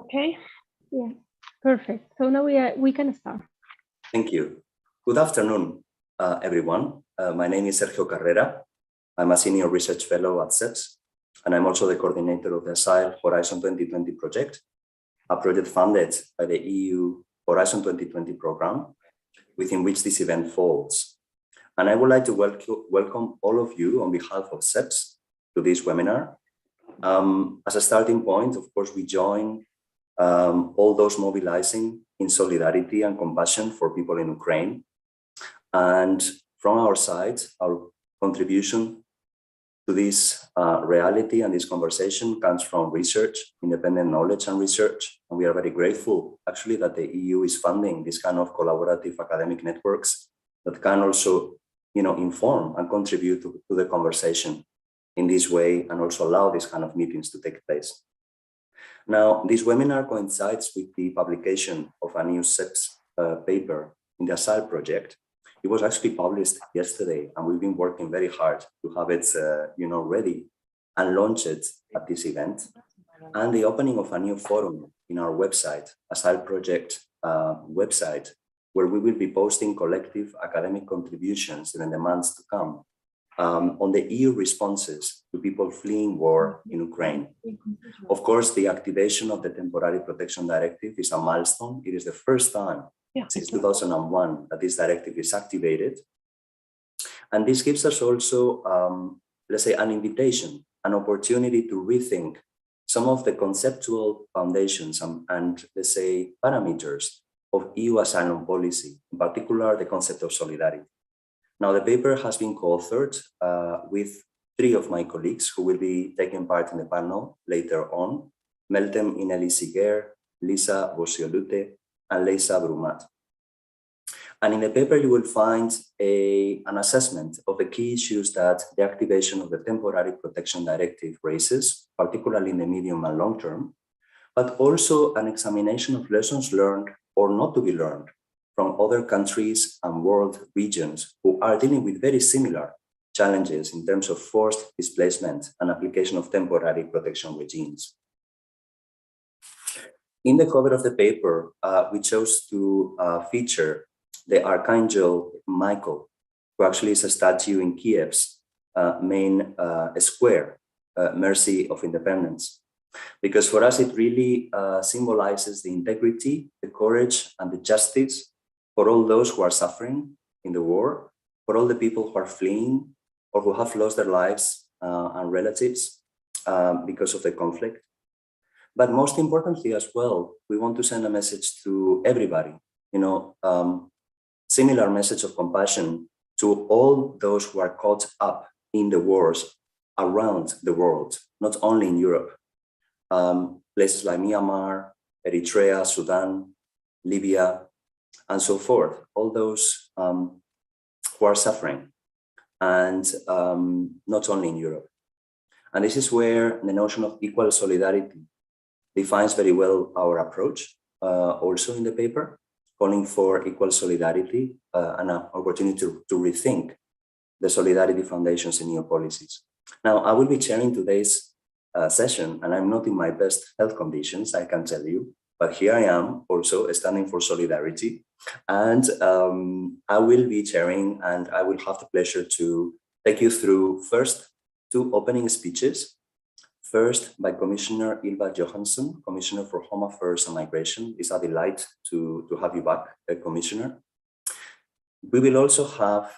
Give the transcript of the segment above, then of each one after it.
Okay. Yeah. Perfect. So now we can start. Thank you. Good afternoon, everyone. My name is Sergio Carrera. I'm a senior research fellow at CEPS, and I'm also the coordinator of the ASILE Horizon 2020 project, a project funded by the EU Horizon 2020 program, within which this event falls. And I would like to welcome all of you on behalf of CEPS to this webinar. As a starting point, of course, we join all those mobilizing in solidarity and compassion for people in Ukraine. And from our side, our contribution to this reality and this conversation comes from research, independent knowledge and research. And we are very grateful, actually, that the EU is funding this kind of collaborative academic networks that can also, inform and contribute to the conversation in this way, and also allow these kind of meetings to take place. Now, this webinar coincides with the publication of a new CEPS paper in the ASILE project. It was actually published yesterday, and we've been working very hard to have it, ready and launch it at this event. And the opening of a new forum in our website, ASILE Project website, where we will be posting collective academic contributions in the months to come on the EU responses to people fleeing war in Ukraine. Of course, the activation of the Temporary Protection Directive is a milestone. It is the first time since 2001 that this directive is activated. And this gives us also, let's say, an invitation, an opportunity to rethink some of the conceptual foundations and let's say, parameters of EU asylum policy, in particular, the concept of solidarity. Now, the paper has been co-authored with 3 of my colleagues who will be taking part in the panel later on: Meltem Ineli-Siguer, Lisa Bosiolute, and Leisa Brumat. And in the paper, you will find an assessment of the key issues that the activation of the Temporary Protection Directive raises, particularly in the medium and long term, but also an examination of lessons learned or not to be learned from other countries and world regions who are dealing with very similar challenges in terms of forced displacement and application of temporary protection regimes. In the cover of the paper, we chose to feature the Archangel Michael, who actually is a statue in Kiev's main square, Mercy of Independence. Because for us, it really symbolizes the integrity, the courage, and the justice for all those who are suffering in the war, for all the people who are fleeing or who have lost their lives and relatives because of the conflict. But most importantly as well, we want to send a message to everybody, similar message of compassion to all those who are caught up in the wars around the world, not only in Europe. Places like Myanmar, Eritrea, Sudan, Libya, and so forth, all those who are suffering, and not only in Europe. And this is where the notion of equal solidarity defines very well our approach, also in the paper, calling for equal solidarity and an opportunity to rethink the solidarity foundations in EU policies. Now, I will be chairing today's session, and I'm not in my best health conditions, I can tell you, but here I am also standing for solidarity. And I will be chairing, and I will have the pleasure to take you through first 2 opening speeches. First, by Commissioner Ylva Johansson, Commissioner for Home Affairs and Migration. It's a delight to have you back, Commissioner. We will also have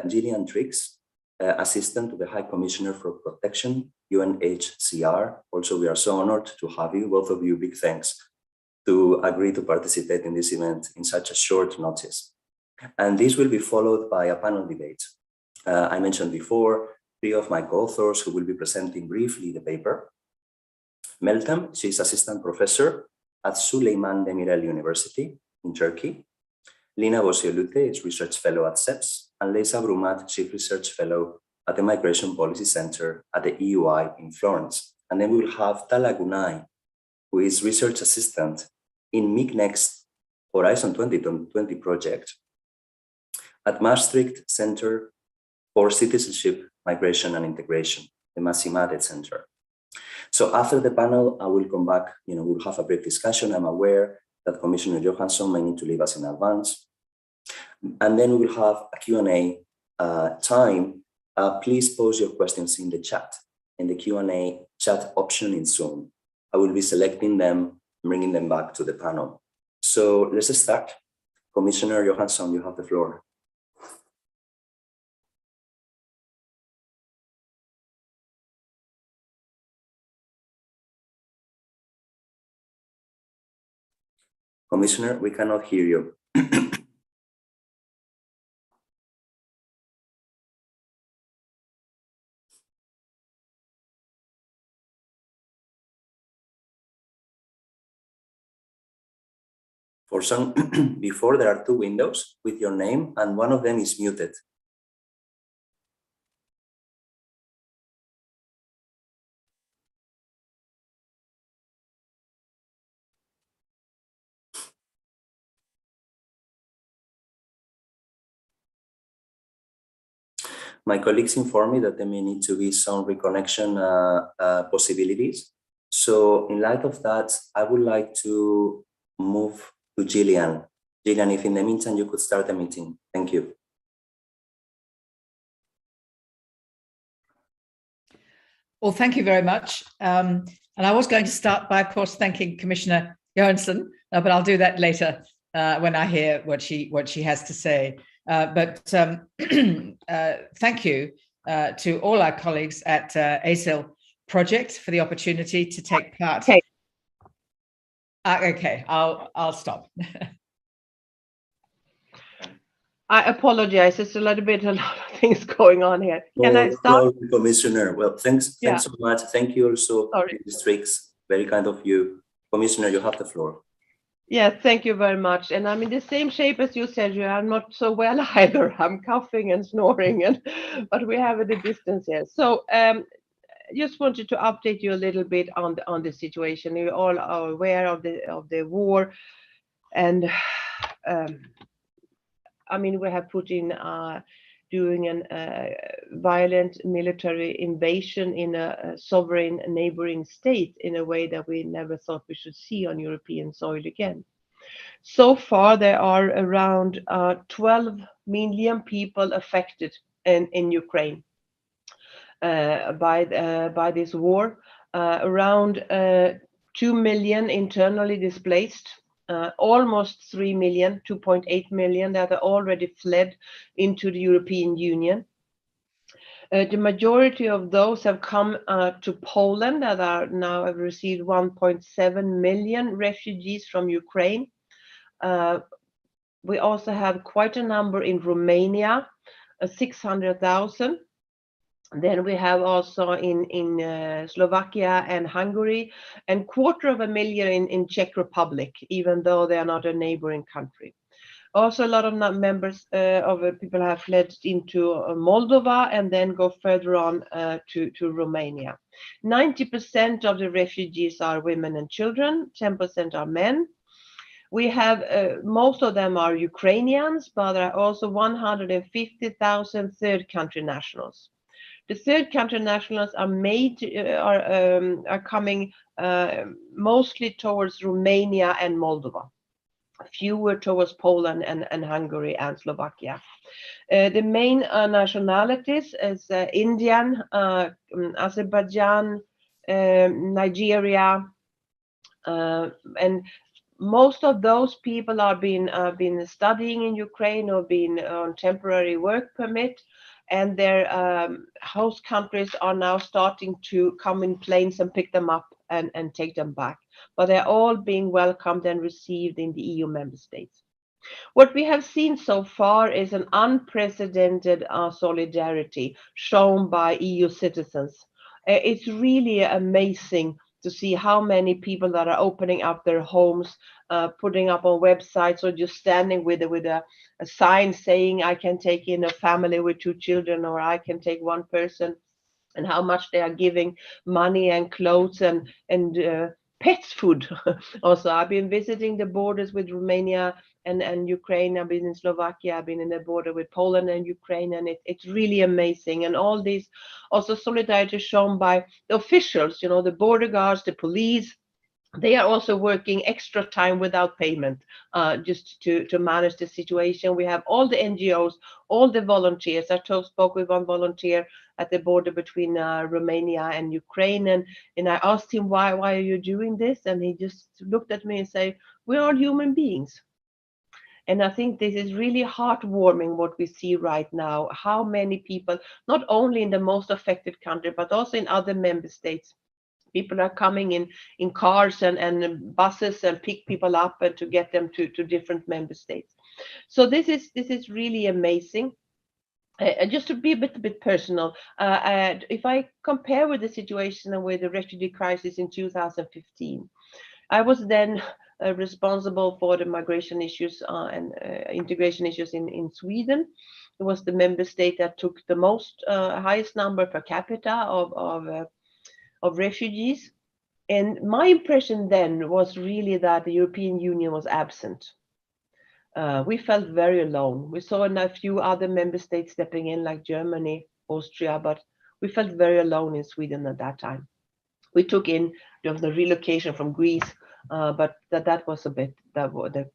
Gillian Triggs, Assistant to the High Commissioner for Protection, UNHCR. Also, we are so honored to have you, both of you, big thanks to agree to participate in this event in such a short notice. And this will be followed by a panel debate. I mentioned before, 3 of my co-authors who will be presenting briefly the paper. Meltem, she's Assistant Professor at Süleyman Demirel University in Turkey. Lina Bosiolute is Research Fellow at CEPS, and Leisa Brumat, Chief Research Fellow at the Migration Policy Center at the EUI in Florence. And then we will have Tala Gunay, who is Research Assistant in MICNEXT Horizon 2020 project at Maastricht Center for Citizenship, Migration and Integration, the Massimate Center. So after the panel, I will come back, we'll have a brief discussion. I'm aware that Commissioner Johansson may need to leave us in advance. And then we will have a Q&A time. Please post your questions in the chat, in the Q&A chat option in Zoom. I will be selecting them, bringing them back to the panel. So let's start. Commissioner Johansson, you have the floor. Commissioner, we cannot hear you. For some, before there are two windows with your name and one of them is muted. My colleagues inform me that there may need to be some reconnection possibilities. So in light of that, I would like to move to Gillian. Gillian, if in the meantime you could start the meeting. Thank you. Well, thank you very much. And I was going to start by, of course, thanking Commissioner Johansson, but I'll do that later when I hear what she has to say. But thank you to all our colleagues at ASILE Project for the opportunity to take part. Okay, I'll stop. I apologize. It's a lot of things going on here. Can I start? Commissioner. Well, thanks so much. Thank you also, Districts. Very kind of you. Commissioner, you have the floor. Yes, thank you very much. And I'm in the same shape as you, Sergio. I'm not so well either. I'm coughing and snoring, but we have a distance here. So just wanted to update you a little bit on the situation. You all are aware of the war, and I mean, we have Putin doing a violent military invasion in a sovereign neighboring state in a way that we never thought we should see on European soil again. So far, there are around 12 million people affected in Ukraine by this war. Around 2 million internally displaced. Almost 3 million, 2.8 million that are already fled into the European Union. The majority of those have come to Poland that are now have received 1.7 million refugees from Ukraine. We also have quite a number in Romania, 600,000. Then we have also in Slovakia and Hungary, and 250,000 in Czech Republic, even though they are not a neighboring country. Also, a lot of members of people have fled into Moldova and then go further on to Romania. 90% of the refugees are women and children, 10% are men. We have, most of them are Ukrainians, but there are also 150,000 third country nationals. The third country nationals are coming mostly towards Romania and Moldova, fewer towards Poland and Hungary and Slovakia. The main nationalities is Indian, Azerbaijan, Nigeria, and most of those people are been studying in Ukraine or been on temporary work permit. And their host countries are now starting to come in planes and pick them up and take them back. But they're all being welcomed and received in the EU member states. What we have seen so far is an unprecedented solidarity shown by EU citizens. It's really amazing to see how many people that are opening up their homes, putting up on websites, or just standing with a sign saying, I can take in a family with 2 children, or I can take 1 person, and how much they are giving money and clothes and pets food. Also, I've been visiting the borders with Romania and Ukraine. I've been in Slovakia. I've been in the border with Poland and Ukraine, and it's really amazing. And all these also solidarity shown by the officials, you know, the border guards, the police. They are also working extra time without payment, just to manage the situation. We have all the NGOs, all the volunteers. I spoke with one volunteer at the border between Romania and Ukraine, and I asked him, why are you doing this? And he just looked at me and said, we're all human beings. And I think this is really heartwarming what we see right now, how many people, not only in the most affected country, but also in other member states, people are coming in cars and buses and pick people up and to get them to different member states. So this is really amazing. Just to be a bit personal, if I compare with the situation with the refugee crisis in 2015, I was then responsible for the migration issues and integration issues in Sweden. It was the member state that took the most highest number per capita of refugees. And my impression then was really that the European Union was absent. We felt very alone. We saw a few other member states stepping in, like Germany, Austria, but we felt very alone in Sweden at that time. We took in the relocation from Greece, but that was a bit the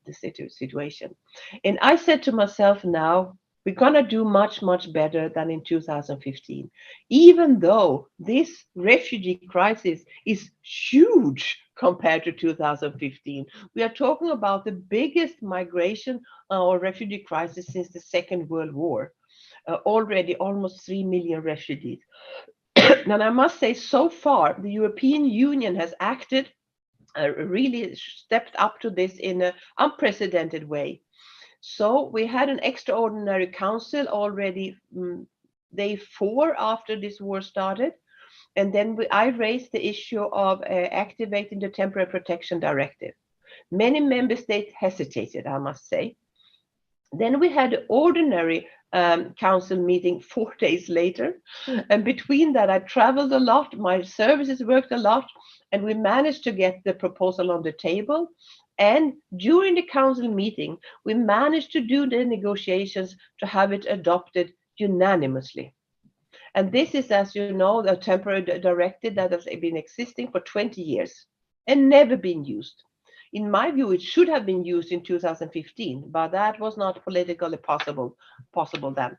situation. And I said to myself, now we're going to do much better than in 2015, even though this refugee crisis is huge compared to 2015. We are talking about the biggest migration or refugee crisis since the Second World War. Already almost 3 million refugees. And I must say, so far, the European Union has acted, really stepped up to this in an unprecedented way. So we had an extraordinary council already day 4 after this war started. And then I raised the issue of activating the Temporary Protection Directive. Many member states hesitated, I must say. Then we had an ordinary council meeting 4 days later. And between that, I traveled a lot. My services worked a lot. And we managed to get the proposal on the table. And during the council meeting, we managed to do the negotiations to have it adopted unanimously. And this is, as you know, the temporary directive that has been existing for 20 years and never been used. In my view, it should have been used in 2015, but that was not politically possible then.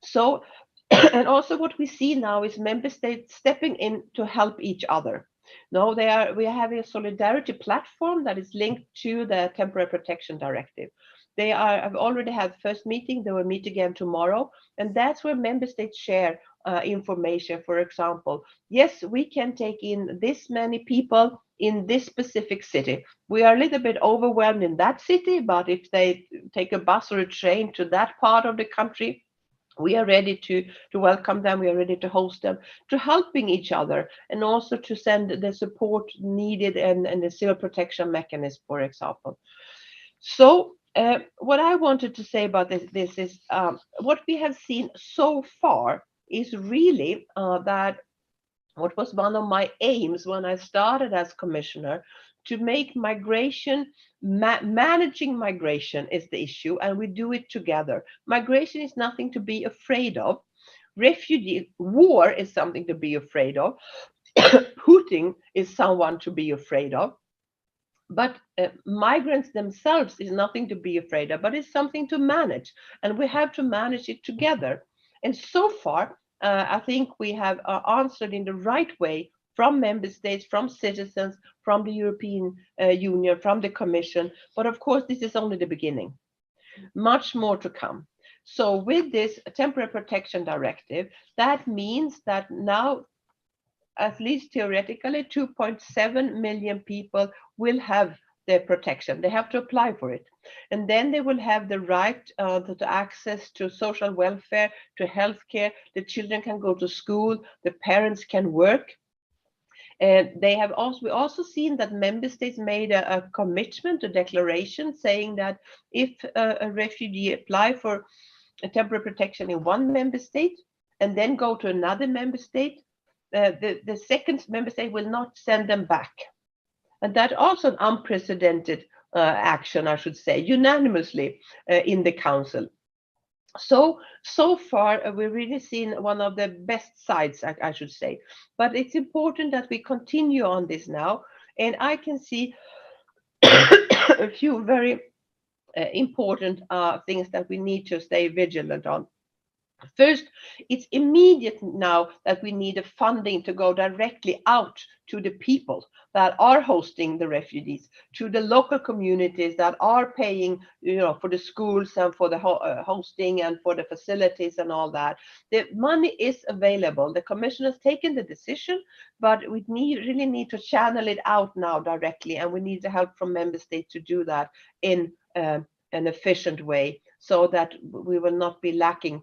So, and also what we see now is member states stepping in to help each other. No, we have a solidarity platform that is linked to the Temporary Protection Directive. I've already had first meeting. They will meet again tomorrow, and that's where member states share information. For example, yes, we can take in this many people in this specific city. We are a little bit overwhelmed in that city, but if they take a bus or a train to that part of the country, we are ready to welcome them. We are ready to host them, to helping each other, and also to send the support needed and the civil protection mechanism, for example. So what I wanted to say about this is what we have seen so far is really that what was one of my aims when I started as commissioner, to make migration, managing migration is the issue, and we do it together. Migration is nothing to be afraid of. Refugee war is something to be afraid of. Putin is someone to be afraid of. But migrants themselves is nothing to be afraid of, but it's something to manage, and we have to manage it together. And so far, I think we have answered in the right way from member states, from citizens, from the European Union, from the Commission. But of course, this is only the beginning. Much more to come. So with this Temporary Protection Directive, that means that now, at least theoretically, 2.7 million people will have their protection. They have to apply for it. And then they will have the right to access to social welfare, to healthcare. The children can go to school. The parents can work. And we also seen that member states made a commitment, a declaration saying that if a refugee apply for a temporary protection in one member state and then go to another member state, the second member state will not send them back. And that also an unprecedented action, I should say, unanimously in the Council. So far, we've really seen one of the best sides, I should say. But it's important that we continue on this now. And I can see a few very important things that we need to stay vigilant on. First, it's immediate now that we need a funding to go directly out to the people that are hosting the refugees, to the local communities that are paying, for the schools and for the hosting and for the facilities and all that. The money is available. The Commission has taken the decision, but we really need to channel it out now directly, and we need the help from member states to do that in an efficient way, so that we will not be lacking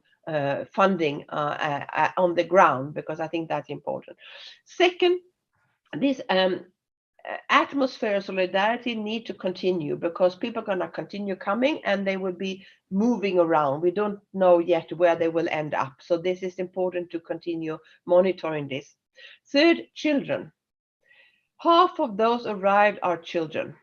funding on the ground, because I think that's important. Second, this atmosphere of solidarity need to continue, because people are going to continue coming and they will be moving around. We don't know yet where they will end up. So this is important to continue monitoring this. Third, children. Half of those arrived are children.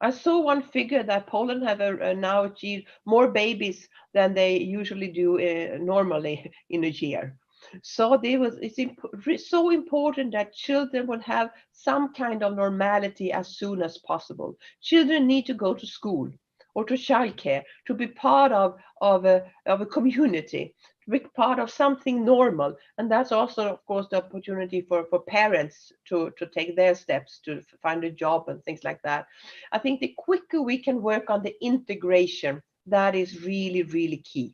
I saw one figure that Poland have now achieved more babies than they usually do normally in a year. So it's so important that children will have some kind of normality as soon as possible. Children need to go to school or to childcare, to be part of a community, to be part of something normal. And that's also, of course, the opportunity for parents to take their steps to find a job and things like that. I think the quicker we can work on the integration, that is really, really key.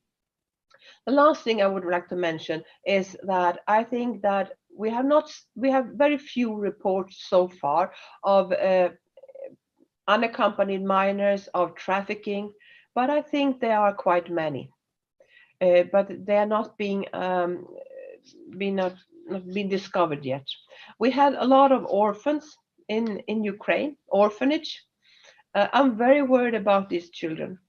The last thing I would like to mention is that I think that we have very few reports so far of unaccompanied minors, of trafficking, but I think there are quite many. But they are not being discovered yet. We had a lot of orphans in Ukraine, orphanage. I'm very worried about these children,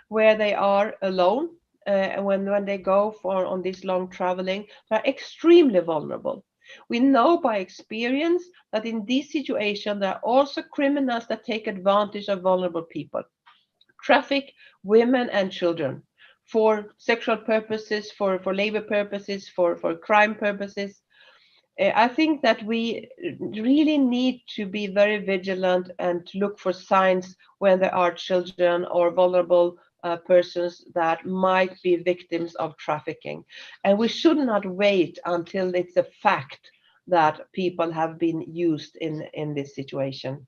where they are alone, and when they go on this long traveling, they're extremely vulnerable. We know by experience that in this situation, there are also criminals that take advantage of vulnerable people, traffic women and children for sexual purposes, for labor purposes, for crime purposes. I think that we really need to be very vigilant and to look for signs when there are children or vulnerable persons that might be victims of trafficking. And we should not wait until it's a fact that people have been used in this situation.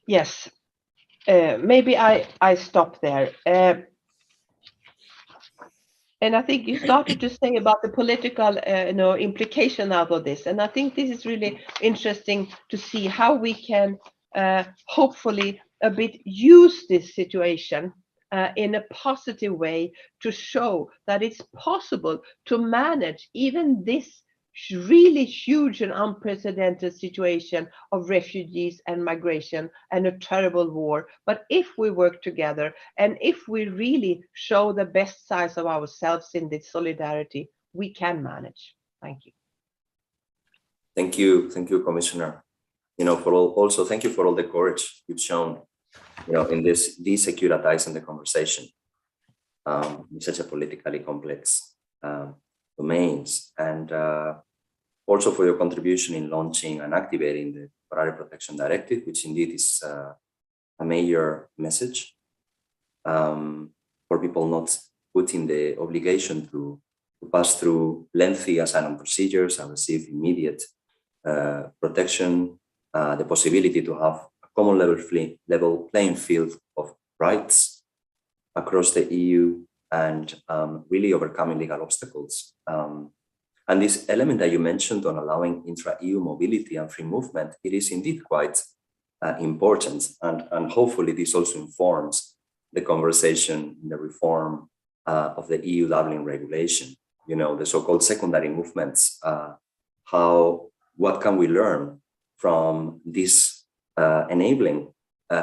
Yes, maybe I stop there. And I think you started to say about the political implication out of this. And I think this is really interesting to see how we can hopefully a bit use this situation in a positive way to show that it's possible to manage even this really huge and unprecedented situation of refugees and migration and a terrible war. But if we work together and if we really show the best sides of ourselves in this solidarity, we can manage. Thank you. Thank you, Commissioner. Thank you for all the courage you've shown, in this desecuritizing the conversation in such a politically complex domains, and also for your contribution in launching and activating the Temporary Protection Directive, which indeed is a major message for people not putting the obligation to pass through lengthy asylum procedures and receive immediate protection, the possibility to have a common level playing field of rights across the EU, and really overcoming legal obstacles. And this element that you mentioned on allowing intra-EU mobility and free movement, it is indeed quite important. And hopefully this also informs the conversation in the reform of the EU Dublin regulation, the so-called secondary movements. What can we learn from this enabling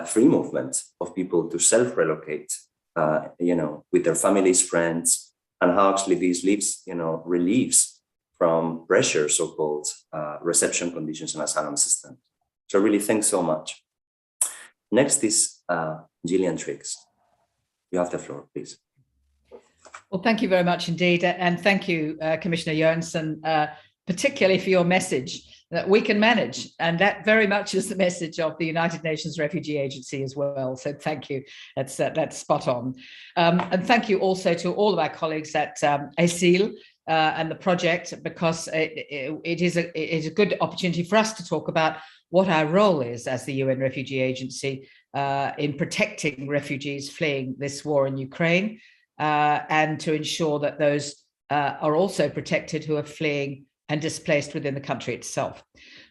free movement of people to self-relocate, with their families, friends, and how actually this relieves from pressure, so-called reception conditions and asylum system. So really, thanks so much. Next is Gillian Triggs. You have the floor, please. Well, thank you very much indeed. And thank you, Commissioner Johansson, particularly for your message that we can manage. And that very much is the message of the United Nations Refugee Agency as well. So thank you. That's spot on. And thank you also to all of our colleagues at ASILE and the project, because it is a good opportunity for us to talk about what our role is as the UN Refugee Agency in protecting refugees fleeing this war in Ukraine, and to ensure that those are also protected who are fleeing and displaced within the country itself.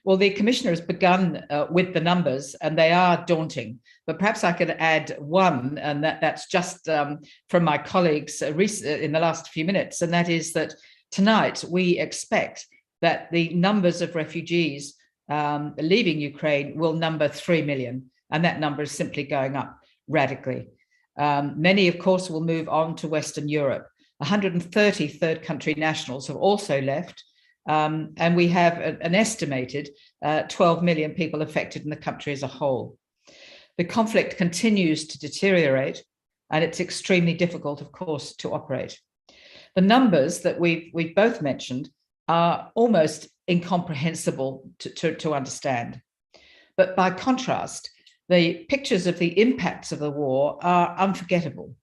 Well, the Commissioner has begun with the numbers, and they are daunting, but perhaps I could add one, and that's just from my colleagues in the last few minutes, and that is that tonight we expect that the numbers of refugees leaving Ukraine will number 3 million, and that number is simply going up radically. Many, of course, will move on to Western Europe. 130 third country nationals have also left, and we have an estimated 12 million people affected in the country as a whole. The conflict continues to deteriorate, and it's extremely difficult, of course, to operate. The numbers that we've both mentioned are almost incomprehensible to understand. But by contrast, the pictures of the impacts of the war are unforgettable,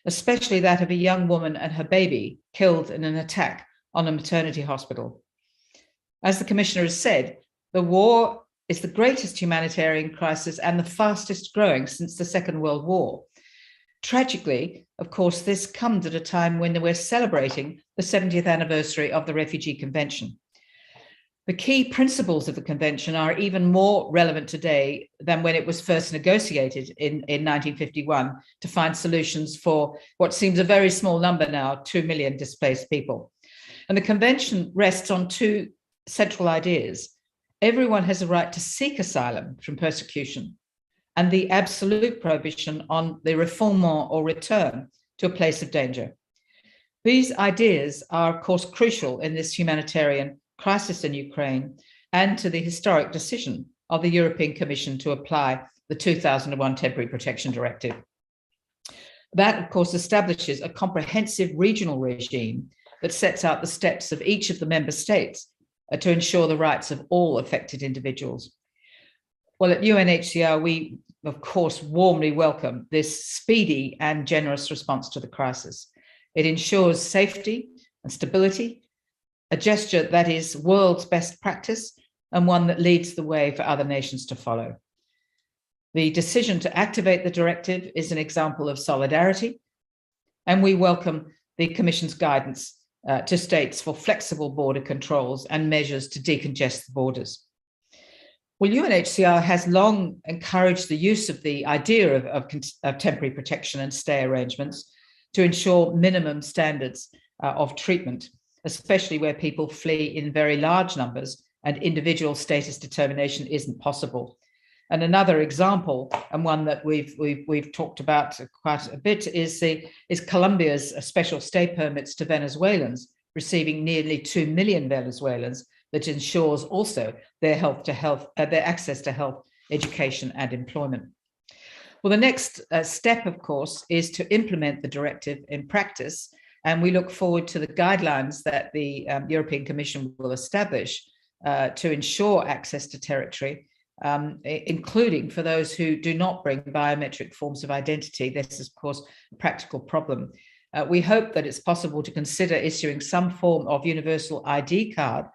especially that of a young woman and her baby killed in an attack on a maternity hospital. As the Commissioner has said, the war is the greatest humanitarian crisis and the fastest growing since the Second World War. Tragically, of course, this comes at a time when we're celebrating the 70th anniversary of the Refugee Convention. The key principles of the Convention are even more relevant today than when it was first negotiated in 1951 to find solutions for what seems a very small number now, 2 million displaced people. And the Convention rests on two central ideas. Everyone has a right to seek asylum from persecution, and the absolute prohibition on the refoulement or return to a place of danger. These ideas are, of course, crucial in this humanitarian crisis in Ukraine and to the historic decision of the European Commission to apply the 2001 Temporary Protection Directive. That, of course, establishes a comprehensive regional regime that sets out the steps of each of the member states to ensure the rights of all affected individuals. Well, at UNHCR, we, of course, warmly welcome this speedy and generous response to the crisis. It ensures safety and stability, a gesture that is world's best practice and one that leads the way for other nations to follow. The decision to activate the directive is an example of solidarity, and we welcome the Commission's guidance to states for flexible border controls and measures to decongest the borders. Well, UNHCR has long encouraged the use of the idea of temporary protection and stay arrangements to ensure minimum standards of treatment, especially where people flee in very large numbers and individual status determination isn't possible. And another example, and one that we've talked about quite a bit, is Colombia's special stay permits to Venezuelans, receiving nearly 2 million Venezuelans, that ensures also their access to health, education, and employment. Well, the next step, of course, is to implement the directive in practice, and we look forward to the guidelines that the European Commission will establish to ensure access to territory, including for those who do not bring biometric forms of identity. This is, of course, a practical problem. We hope that it's possible to consider issuing some form of universal ID card,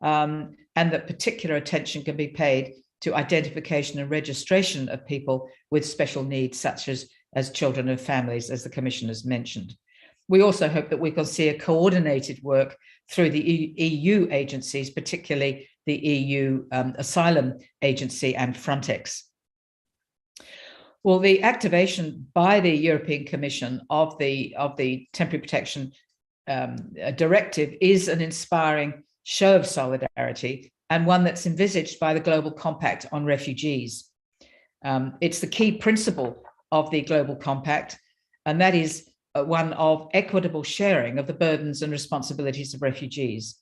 and that particular attention can be paid to identification and registration of people with special needs, such as children and families, as the Commission has mentioned. We also hope that we can see a coordinated work through the EU agencies, particularly the EU Asylum Agency and Frontex. Well, the activation by the European Commission of the Temporary Protection Directive is an inspiring show of solidarity, and one that's envisaged by the Global Compact on Refugees. It's the key principle of the Global Compact, and that is one of equitable sharing of the burdens and responsibilities of refugees.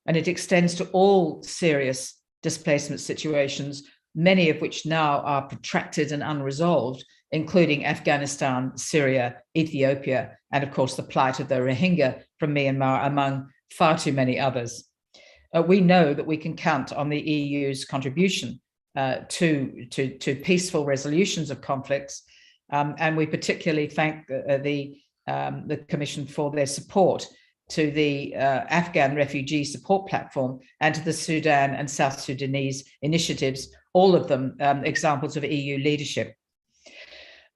and it extends to all serious displacement situations, many of which now are protracted and unresolved, including Afghanistan, Syria, Ethiopia, and of course the plight of the Rohingya from Myanmar, among far too many others. We know that we can count on the EU's contribution to peaceful resolutions of conflicts, and we particularly thank the Commission for their support to the Afghan Refugee Support Platform and to the Sudan and South Sudanese initiatives, all of them examples of EU leadership.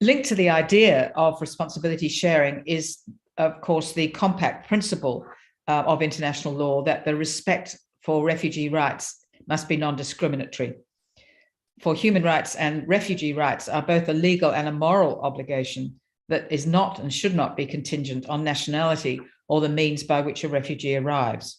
Linked to the idea of responsibility sharing is, of course, the compact principle of international law that the respect for refugee rights must be non-discriminatory. For human rights and refugee rights are both a legal and a moral obligation that is not and should not be contingent on nationality or the means by which a refugee arrives.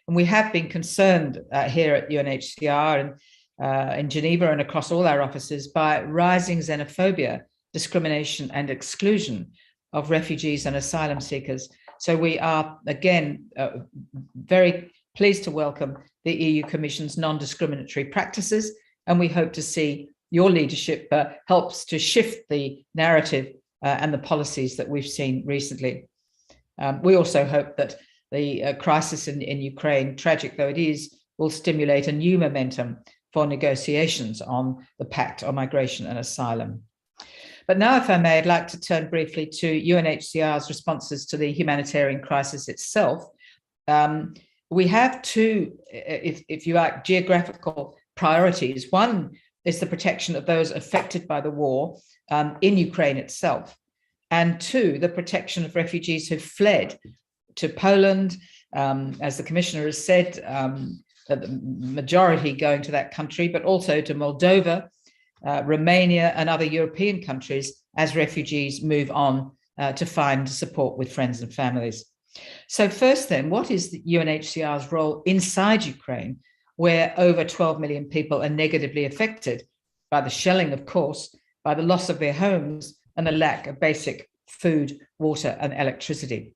And we have been concerned here at UNHCR and in Geneva and across all our offices by rising xenophobia, discrimination and exclusion of refugees and asylum seekers. So we are, again, very pleased to welcome the EU Commission's non-discriminatory practices, and we hope to see your leadership helps to shift the narrative and the policies that we've seen recently. We also hope that the crisis in Ukraine, tragic though it is, will stimulate a new momentum for negotiations on the Pact on Migration and Asylum. But now, if I may, I'd like to turn briefly to UNHCR's responses to the humanitarian crisis itself. We have two, if you like, geographical priorities. One is the protection of those affected by the war in Ukraine itself. And two, the protection of refugees who've fled to Poland, as the Commissioner has said, the majority going to that country, but also to Moldova, Romania, and other European countries as refugees move on to find support with friends and families. So first then, what is the UNHCR's role inside Ukraine, where over 12 million people are negatively affected by the shelling, of course, by the loss of their homes and the lack of basic food, water, and electricity?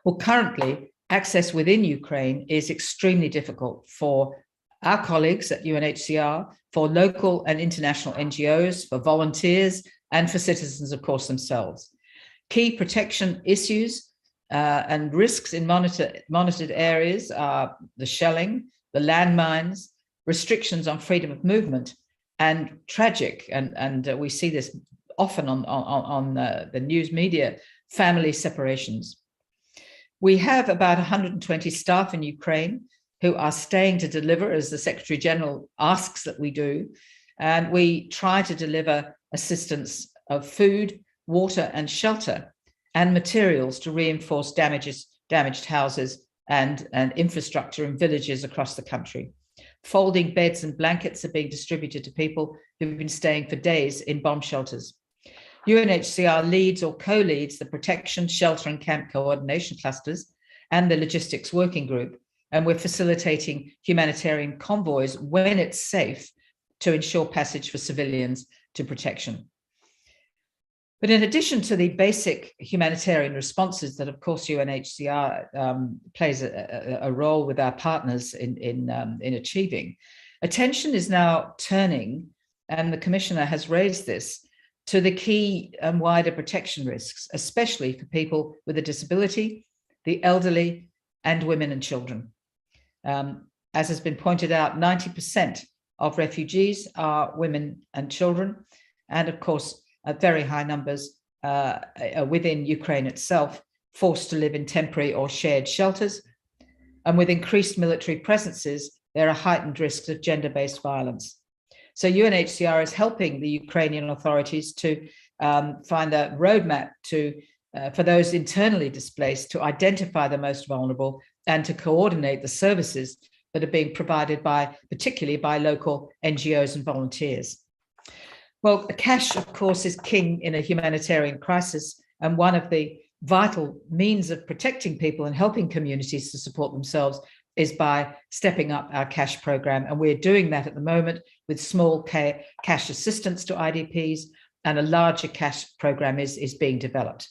Well, currently, access within Ukraine is extremely difficult for our colleagues at UNHCR, for local and international NGOs, for volunteers, and for citizens, of course, themselves. Key protection issues and risks in monitored areas are the shelling, the landmines, restrictions on freedom of movement, and tragic, and we see this often on the news media, family separations. We have about 120 staff in Ukraine who are staying to deliver, as the Secretary General asks that we do, and we try to deliver assistance of food, water, and shelter, and materials to reinforce damaged houses and infrastructure in villages across the country. Folding beds and blankets are being distributed to people who've been staying for days in bomb shelters. UNHCR leads or co-leads the protection, shelter, and camp coordination clusters and the logistics working group, and we're facilitating humanitarian convoys when it's safe to ensure passage for civilians to protection. But in addition to the basic humanitarian responses that, of course, UNHCR plays a role with our partners in achieving, attention is now turning, and the Commissioner has raised this, to the key and wider protection risks, especially for people with a disability, the elderly, and women and children. As has been pointed out, 90% of refugees are women and children, and of course, very high numbers within Ukraine itself, forced to live in temporary or shared shelters. And with increased military presences, there are heightened risks of gender-based violence. So UNHCR is helping the Ukrainian authorities to find a roadmap for those internally displaced, to identify the most vulnerable and to coordinate the services that are being provided particularly by local NGOs and volunteers. Well, cash, of course, is king in a humanitarian crisis, and one of the vital means of protecting people and helping communities to support themselves is by stepping up our cash program. And we're doing that at the moment with small cash assistance to IDPs, and a larger cash program is being developed.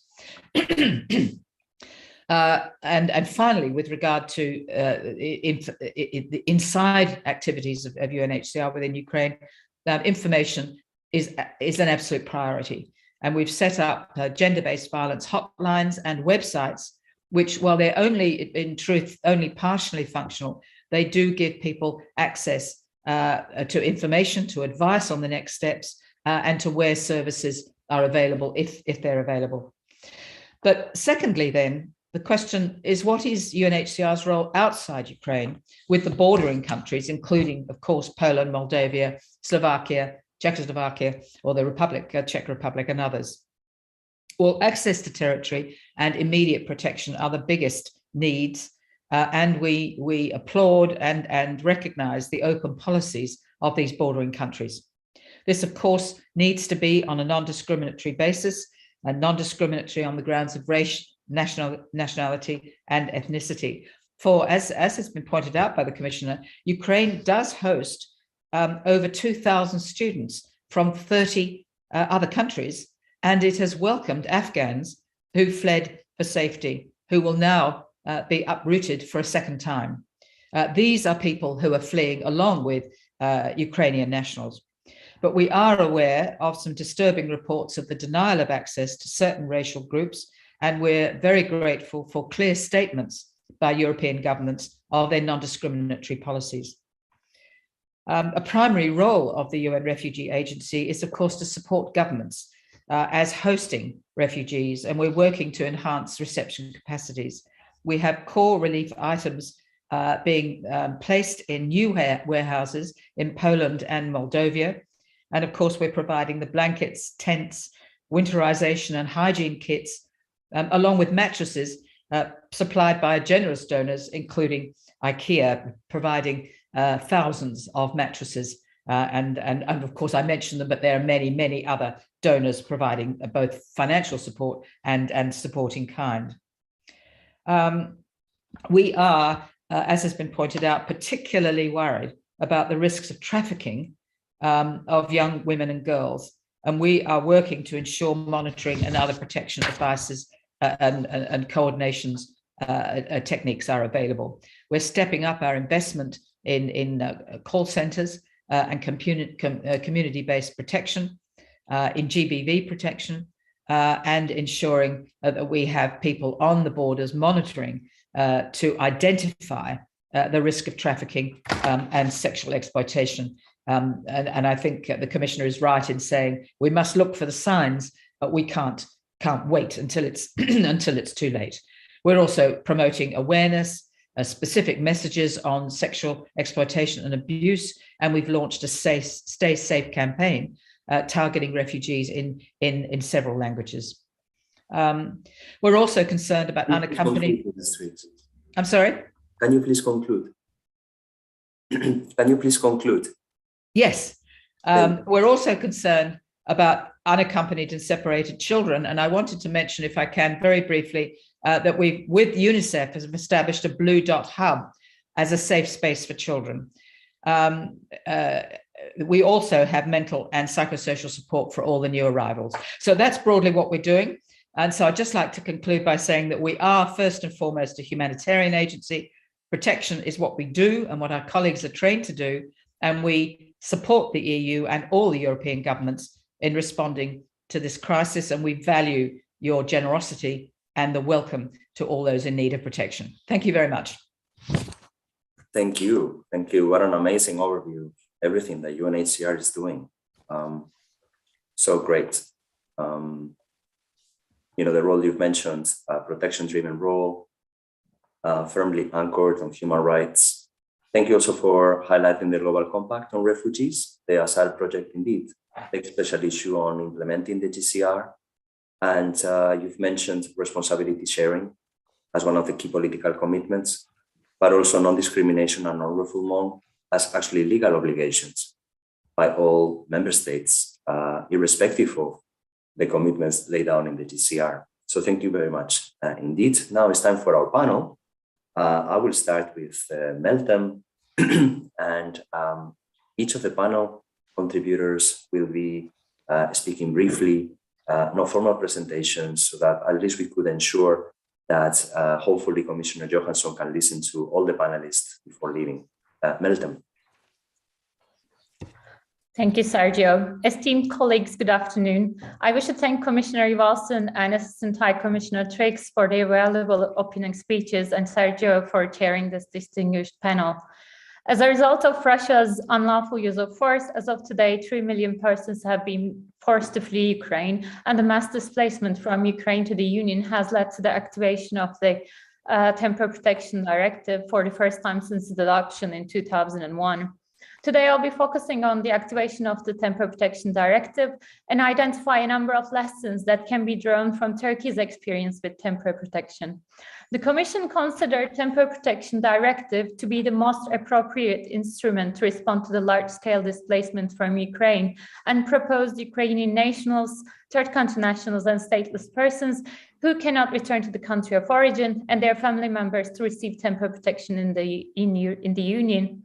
And finally, with regard to the inside activities of UNHCR within Ukraine, information is an absolute priority. And we've set up gender-based violence hotlines and websites, which, while they're in truth only partially functional, they do give people access to information, to advice on the next steps, and to where services are available, if they're available. But secondly, then, the question is, what is UNHCR's role outside Ukraine with the bordering countries, including, of course, Poland, Moldova, Slovakia, Czechoslovakia, or the Czech Republic, and others? Well, access to territory and immediate protection are the biggest needs, and we applaud and recognize the open policies of these bordering countries. This, of course, needs to be on a non-discriminatory basis, and non-discriminatory on the grounds of race, nationality, and ethnicity. For, as has been pointed out by the Commissioner, Ukraine does host over 2,000 students from 30 other countries, and it has welcomed Afghans who fled for safety, who will now be uprooted for a second time. These are people who are fleeing along with Ukrainian nationals. But we are aware of some disturbing reports of the denial of access to certain racial groups, and we're very grateful for clear statements by European governments of their non-discriminatory policies. A primary role of the UN Refugee Agency is, of course, to support governments as hosting refugees, and we're working to enhance reception capacities. We have core relief items being placed in new warehouses in Poland and Moldova. And of course, we're providing the blankets, tents, winterization and hygiene kits, along with mattresses supplied by generous donors, including IKEA, providing thousands of mattresses. And of course, I mentioned them, but there are many, many other donors providing both financial support and support in kind. We are, as has been pointed out, particularly worried about the risks of trafficking of young women and girls. And we are working to ensure monitoring and other protection advices and coordinations techniques are available. We're stepping up our investment in call centers and community-based protection, in GBV protection, and ensuring that we have people on the borders monitoring to identify the risk of trafficking and sexual exploitation. And I think the Commissioner is right in saying we must look for the signs, but we can't wait until it's until it's too late. We're also promoting awareness, specific messages on sexual exploitation and abuse, and we've launched a Stay Safe campaign targeting refugees in several languages. We're also concerned about unaccompanied. I'm sorry? Can you please conclude? Can you please conclude? Yes. We're also concerned about unaccompanied and separated children. And I wanted to mention, if I can, very briefly, that we, with UNICEF, have established a Blue Dot Hub as a safe space for children. We also have mental and psychosocial support for all the new arrivals. So that's broadly what we're doing. And so I'd just like to conclude by saying that we are first and foremost a humanitarian agency. Protection is what we do and what our colleagues are trained to do. And we support the EU and all the European governments in responding to this crisis. And we value your generosity and the welcome to all those in need of protection. Thank you very much. Thank you. Thank you. What an amazing overview. Everything that UNHCR is doing. So great. You know, the role you've mentioned, protection-driven role, firmly anchored on human rights. Thank you also for highlighting the Global Compact on refugees. The ASILE project indeed takes special issue on implementing the GCR. And you've mentioned responsibility sharing as one of the key political commitments, but also non-discrimination and non-refoulement as actually legal obligations by all member states, irrespective of the commitments laid down in the GCR. So thank you very much indeed. Now it's time for our panel. I will start with Meltem, and each of the panel contributors will be speaking briefly, no formal presentations, so that at least we could ensure that hopefully Commissioner Johansson can listen to all the panelists before leaving. Meltem. Thank you, Sergio. Esteemed colleagues, good afternoon. I wish to thank Commissioner Ivalson and Assistant High Commissioner Triggs for their valuable opening speeches and Sergio for chairing this distinguished panel. As a result of Russia's unlawful use of force, as of today, 3 million persons have been forced to flee Ukraine, and the mass displacement from Ukraine to the Union has led to the activation of the Temporary Protection Directive for the first time since its adoption in 2001. Today, I'll be focusing on the activation of the Temporary Protection Directive and identify a number of lessons that can be drawn from Turkey's experience with temporary protection. The Commission considered Temporary Protection Directive to be the most appropriate instrument to respond to the large-scale displacement from Ukraine and proposed Ukrainian nationals, third country nationals and stateless persons who cannot return to the country of origin and their family members to receive temporary protection in the Union.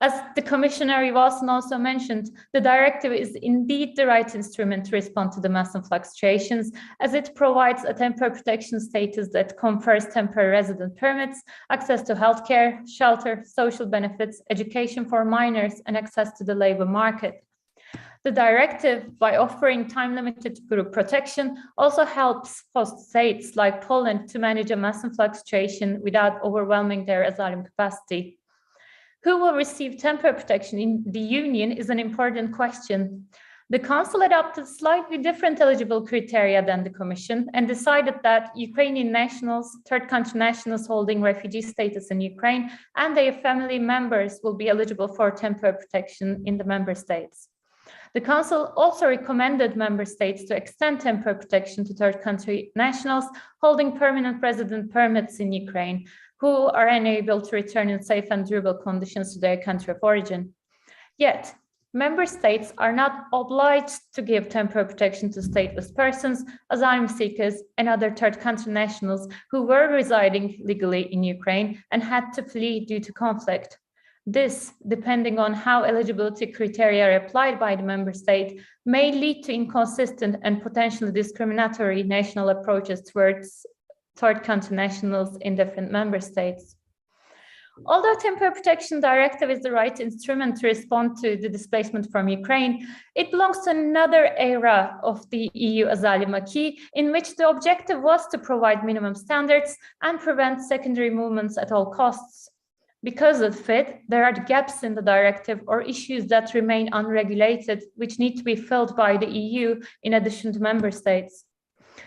As the Commissioner Ivalson also mentioned, the directive is indeed the right instrument to respond to the massive fluctuations, as it provides a temporary protection status that confers temporary resident permits, access to healthcare, shelter, social benefits, education for minors, and access to the labor market. The directive, by offering time-limited group protection, also helps host states like Poland to manage a massive fluctuation without overwhelming their asylum capacity. Who will receive temporary protection in the Union is an important question. The Council adopted slightly different eligible criteria than the Commission and decided that Ukrainian nationals, third country nationals holding refugee status in Ukraine, and their family members will be eligible for temporary protection in the member states. The Council also recommended member states to extend temporary protection to third country nationals holding permanent resident permits in Ukraine, who are unable to return in safe and durable conditions to their country of origin. Yet, member states are not obliged to give temporary protection to stateless persons, asylum seekers, and other third country nationals who were residing legally in Ukraine and had to flee due to conflict. This, depending on how eligibility criteria are applied by the member state, may lead to inconsistent and potentially discriminatory national approaches towards third country nationals in different member states. Although Temporary Protection Directive is the right instrument to respond to the displacement from Ukraine, it belongs to another era of the EU Asylum acquis, in which the objective was to provide minimum standards and prevent secondary movements at all costs. Because of it, there are gaps in the directive or issues that remain unregulated, which need to be filled by the EU in addition to member states.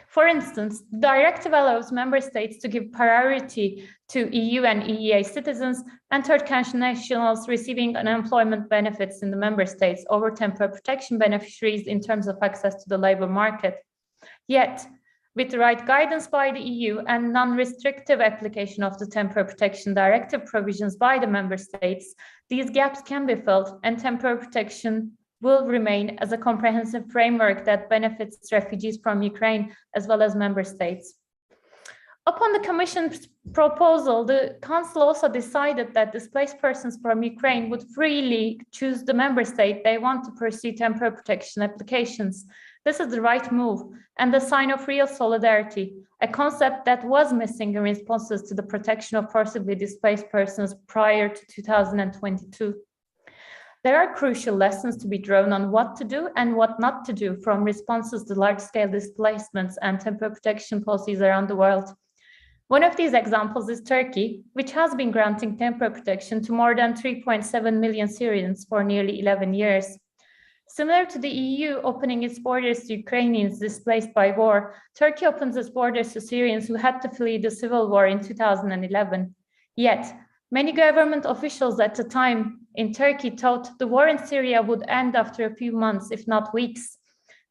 For instance, the directive allows member states to give priority to EU and EEA citizens and third country nationals receiving unemployment benefits in the member states over temporary protection beneficiaries in terms of access to the labor market. Yet, with the right guidance by the EU and non-restrictive application of the Temporary Protection Directive provisions by the member states, these gaps can be filled and temporary protection will remain as a comprehensive framework that benefits refugees from Ukraine as well as member states. Upon the Commission's proposal, the Council also decided that displaced persons from Ukraine would freely choose the member state they want to pursue temporary protection applications. This is the right move and the sign of real solidarity, a concept that was missing in responses to the protection of forcibly displaced persons prior to 2022. There are crucial lessons to be drawn on what to do and what not to do from responses to large-scale displacements and temporary protection policies around the world. One of these examples is Turkey, which has been granting temporary protection to more than 3.7 million Syrians for nearly 11 years. Similar to the EU opening its borders to Ukrainians displaced by war, Turkey opens its borders to Syrians who had to flee the civil war in 2011. Yet, many government officials at the time in Turkey thought the war in Syria would end after a few months, if not weeks.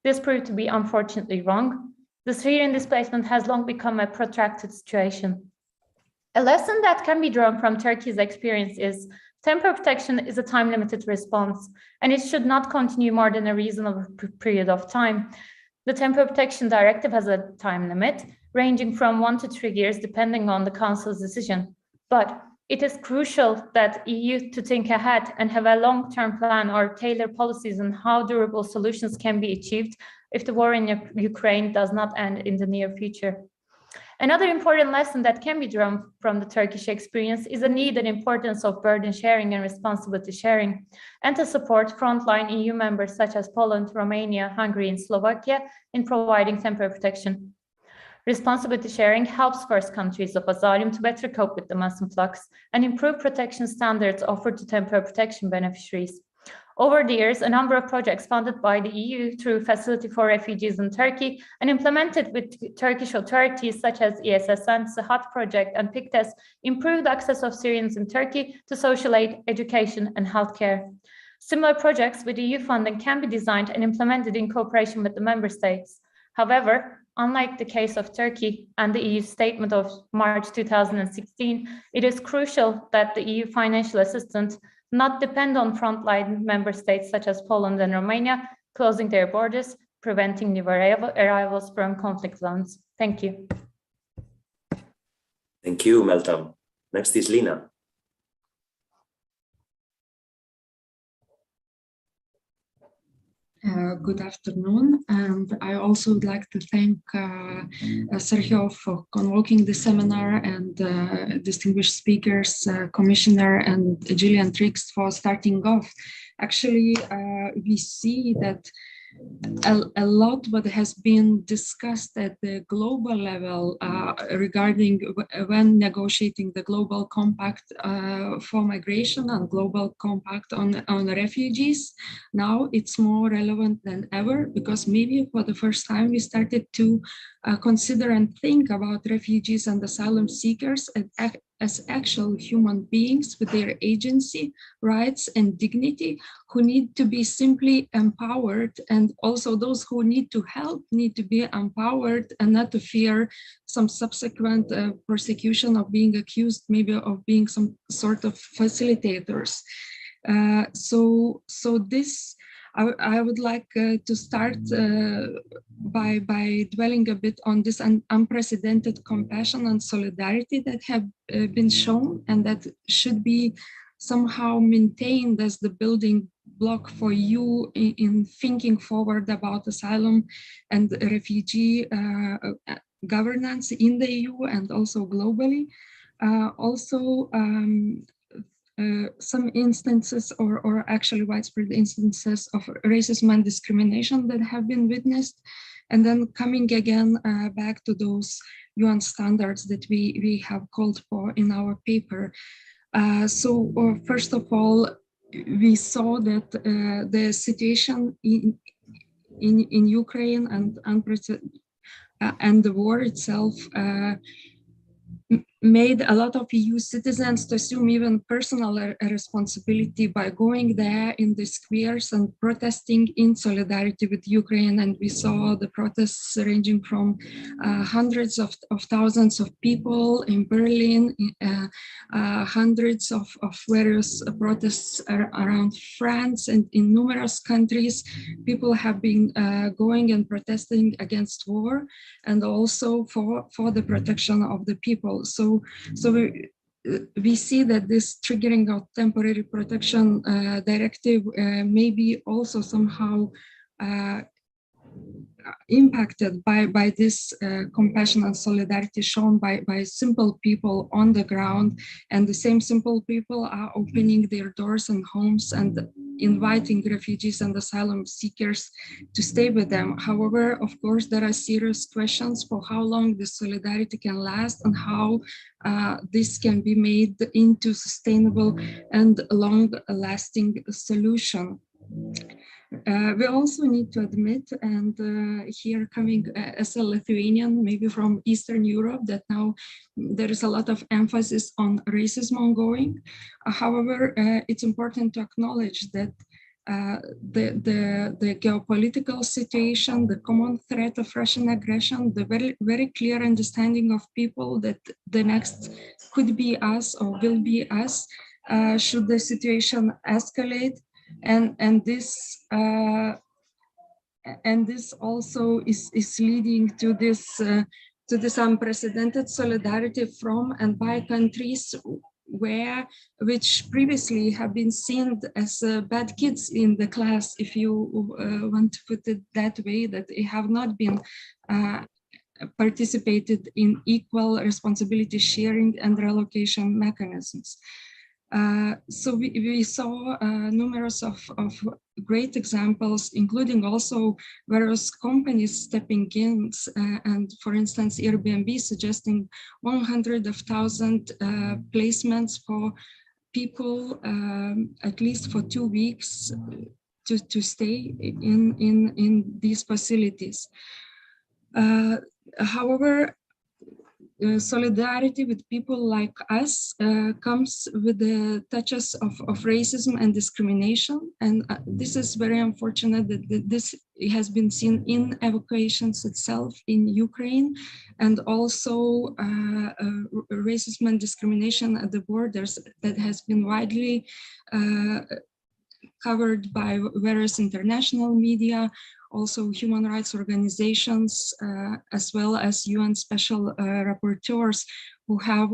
This proved to be unfortunately wrong. The Syrian displacement has long become a protracted situation. A lesson that can be drawn from Turkey's experience is temporary protection is a time-limited response, and it should not continue more than a reasonable period of time. The Temporary Protection Directive has a time limit, ranging from 1 to 3 years, depending on the Council's decision. But it is crucial that EU to think ahead and have a long-term plan or tailor policies on how durable solutions can be achieved if the war in Ukraine does not end in the near future. Another important lesson that can be drawn from the Turkish experience is the need and importance of burden sharing and responsibility sharing, and to support frontline EU members such as Poland, Romania, Hungary, and Slovakia in providing temporary protection. Responsibility sharing helps first countries of asylum to better cope with the mass influx and improve protection standards offered to temporary protection beneficiaries. Over the years, a number of projects funded by the EU through Facility for Refugees in Turkey and implemented with Turkish authorities such as ESSN, Sıhhat Project, and PICTES improved access of Syrians in Turkey to social aid, education, and healthcare. Similar projects with EU funding can be designed and implemented in cooperation with the member states. However, unlike the case of Turkey and the EU statement of March 2016, it is crucial that the EU financial assistance not depend on frontline member states such as Poland and Romania closing their borders, preventing new arrivals from conflict zones. Thank you. Thank you, Meltem. Next is Lina. Good afternoon, and I also would like to thank Sergio for convoking the seminar and distinguished speakers, Commissioner and Gillian Triggs for starting off. Actually, we see that a lot what has been discussed at the global level regarding when negotiating the global compact for migration and global compact on refugees. Now it's more relevant than ever, because maybe for the first time we started to consider and think about refugees and asylum seekers as actual human beings with their agency, rights, and dignity, who need to be simply empowered, and also those who need to help need to be empowered and not to fear some subsequent persecution of being accused, maybe of being some sort of facilitators. So this, I would like to start by dwelling a bit on this unprecedented compassion and solidarity that have been shown, and that should be somehow maintained as the building block for you in thinking forward about asylum and refugee governance in the EU and also globally. Some instances or actually widespread instances of racism and discrimination that have been witnessed, and then coming again back to those UN standards that we have called for in our paper. First of all, we saw that the situation in Ukraine and the war itself made a lot of EU citizens to assume even personal responsibility by going there in the squares and protesting in solidarity with Ukraine. And we saw the protests ranging from hundreds of thousands of people in Berlin, hundreds of various protests around France, and in numerous countries, people have been going and protesting against war and also for the protection of the people. So we see that this triggering of temporary protection directive may be also somehow impacted by this compassion and solidarity shown by simple people on the ground, and the same simple people are opening their doors and homes and inviting refugees and asylum seekers to stay with them. However, of course, there are serious questions for how long this solidarity can last and how this can be made into sustainable and long-lasting solution. We also need to admit, and here coming as a Lithuanian, maybe from Eastern Europe, that now there is a lot of emphasis on racism ongoing. However, it's important to acknowledge that the geopolitical situation, the common threat of Russian aggression, the very clear understanding of people that the next could be us or will be us should the situation escalate. And this also is leading to this unprecedented solidarity from and by countries which previously have been seen as bad kids in the class, if you want to put it that way, that they have not been participated in equal responsibility sharing and relocation mechanisms. So we saw numerous of great examples, including also various companies stepping in, and for instance, Airbnb suggesting 100,000 placements for people, at least for 2 weeks, to stay in these facilities. However, solidarity with people like us comes with the touches of racism and discrimination. And this is very unfortunate that this has been seen in evacuations itself in Ukraine, and also racism and discrimination at the borders that has been widely covered by various international media, also human rights organizations, as well as UN special rapporteurs who have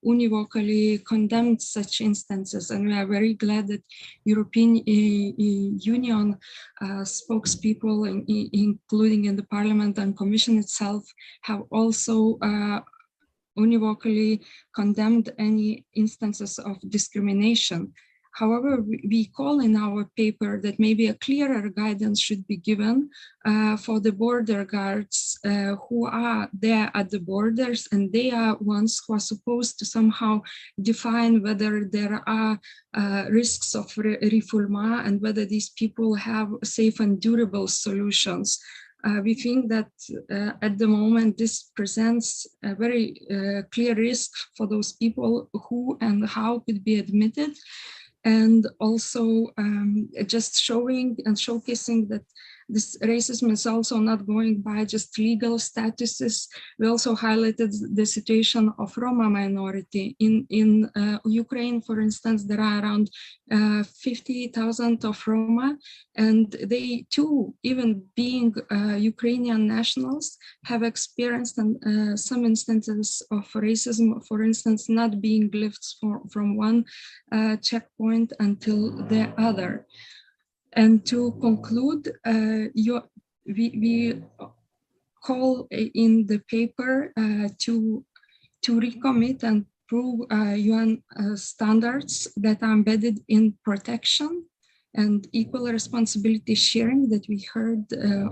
univocally condemned such instances. And we are very glad that European Union spokespeople, including in the Parliament and Commission itself, have also univocally condemned any instances of discrimination. However, we call in our paper that maybe a clearer guidance should be given for the border guards who are there at the borders, and they are ones who are supposed to somehow define whether there are risks of refoulement and whether these people have safe and durable solutions. We think that at the moment this presents a very clear risk for those people who and how could be admitted. And also just showing and showcasing that this racism is also not going by just legal statuses. We also highlighted the situation of Roma minority. In Ukraine, for instance, there are around 50,000 of Roma, and they too, even being Ukrainian nationals, have experienced some instances of racism, for instance, not being lifted from one checkpoint until the other. And to conclude, we call in the paper to recommit and prove UN standards that are embedded in protection and equal responsibility sharing that we heard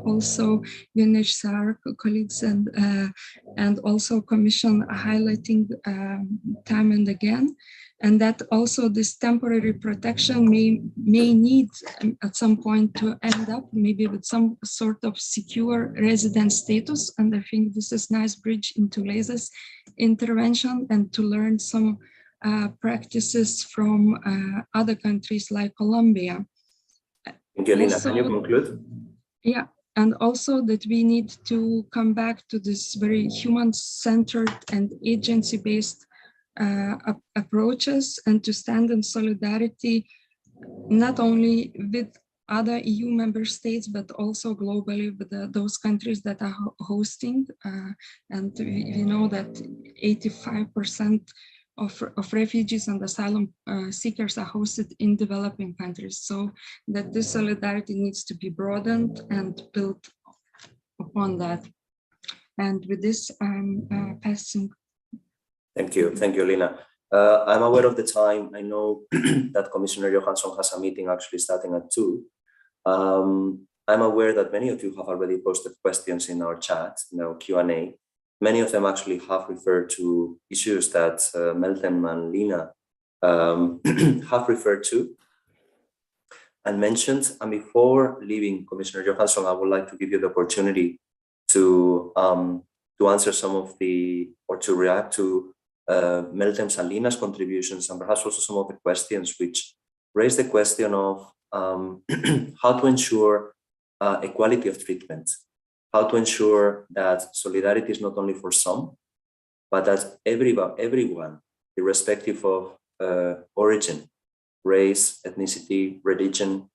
also Unhcr colleagues and also Commission highlighting time and again. And that also this temporary protection may need at some point to end up maybe with some sort of secure resident status. And I think this is a nice bridge into Liza's intervention and to learn some practices from other countries like Colombia. Thank you, Lina. Can you conclude? Yeah. And also that we need to come back to this very human-centered and agency-based approaches, and to stand in solidarity not only with other EU member states but also globally with those countries that are hosting. And we know that 85% of refugees and asylum seekers are hosted in developing countries, so that this solidarity needs to be broadened and built upon that. And with this, I'm passing. Thank you, Lina. I'm aware of the time. I know that Commissioner Johansson has a meeting actually starting at 2. I'm aware that many of you have already posted questions in our chat, in our Q&A. Many of them actually have referred to issues that Meltem and Lina have referred to and mentioned. And before leaving, Commissioner Johansson, I would like to give you the opportunity to answer some of or to react to Meltem's and Lina's contributions, and perhaps also some of the questions which raise the question of how to ensure equality of treatment, how to ensure that solidarity is not only for some, but that everyone, irrespective of origin, race, ethnicity, religion,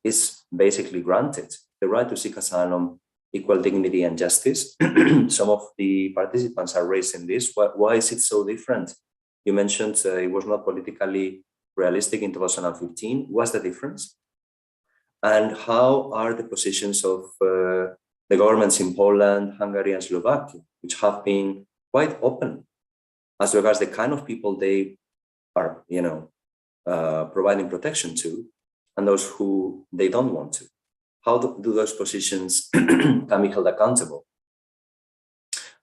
is basically granted the right to seek asylum, equal dignity and justice. Some of the participants are raising this. Why is it so different? You mentioned it was not politically realistic in 2015. What's the difference? And how are the positions of the governments in Poland, Hungary, and Slovakia, which have been quite open as regards the kind of people they are, providing protection to, and those who they don't want to. How do those positions can be held accountable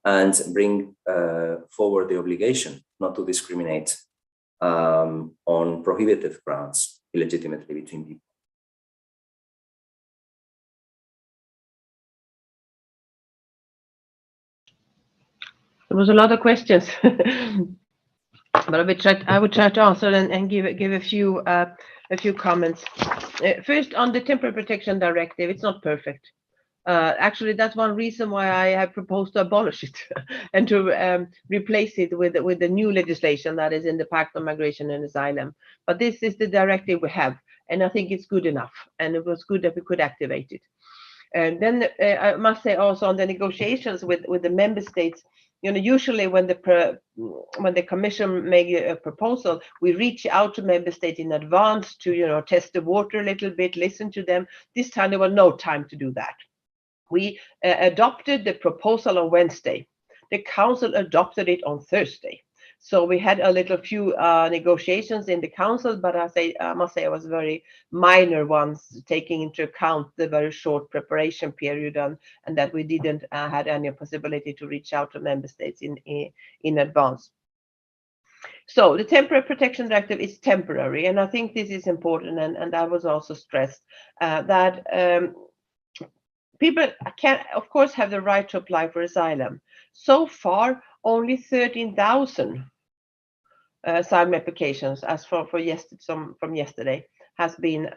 and bring forward the obligation not to discriminate on prohibitive grounds illegitimately between people? There was a lot of questions, but I would try to answer and give a few comments. First, on the Temporary Protection Directive, it's not perfect. Actually, that's one reason why I have proposed to abolish it and to replace it with the new legislation that is in the Pact on Migration and Asylum. But this is the directive we have, and I think it's good enough, and it was good that we could activate it. And then I must say also on the negotiations with the member states, usually when the Commission make a proposal, we reach out to member states in advance to test the water a little bit, listen to them. This time there was no time to do that. We adopted the proposal on Wednesday. The Council adopted it on Thursday. So we had a few negotiations in the Council, but I must say it was very minor ones, taking into account the very short preparation period and that we didn't had any possibility to reach out to member states in advance. So the Temporary Protection Directive is temporary, and I think this is important, and that was also stressed that people can, of course, have the right to apply for asylum. So far, only 13,000 asylum applications, as from yesterday, has been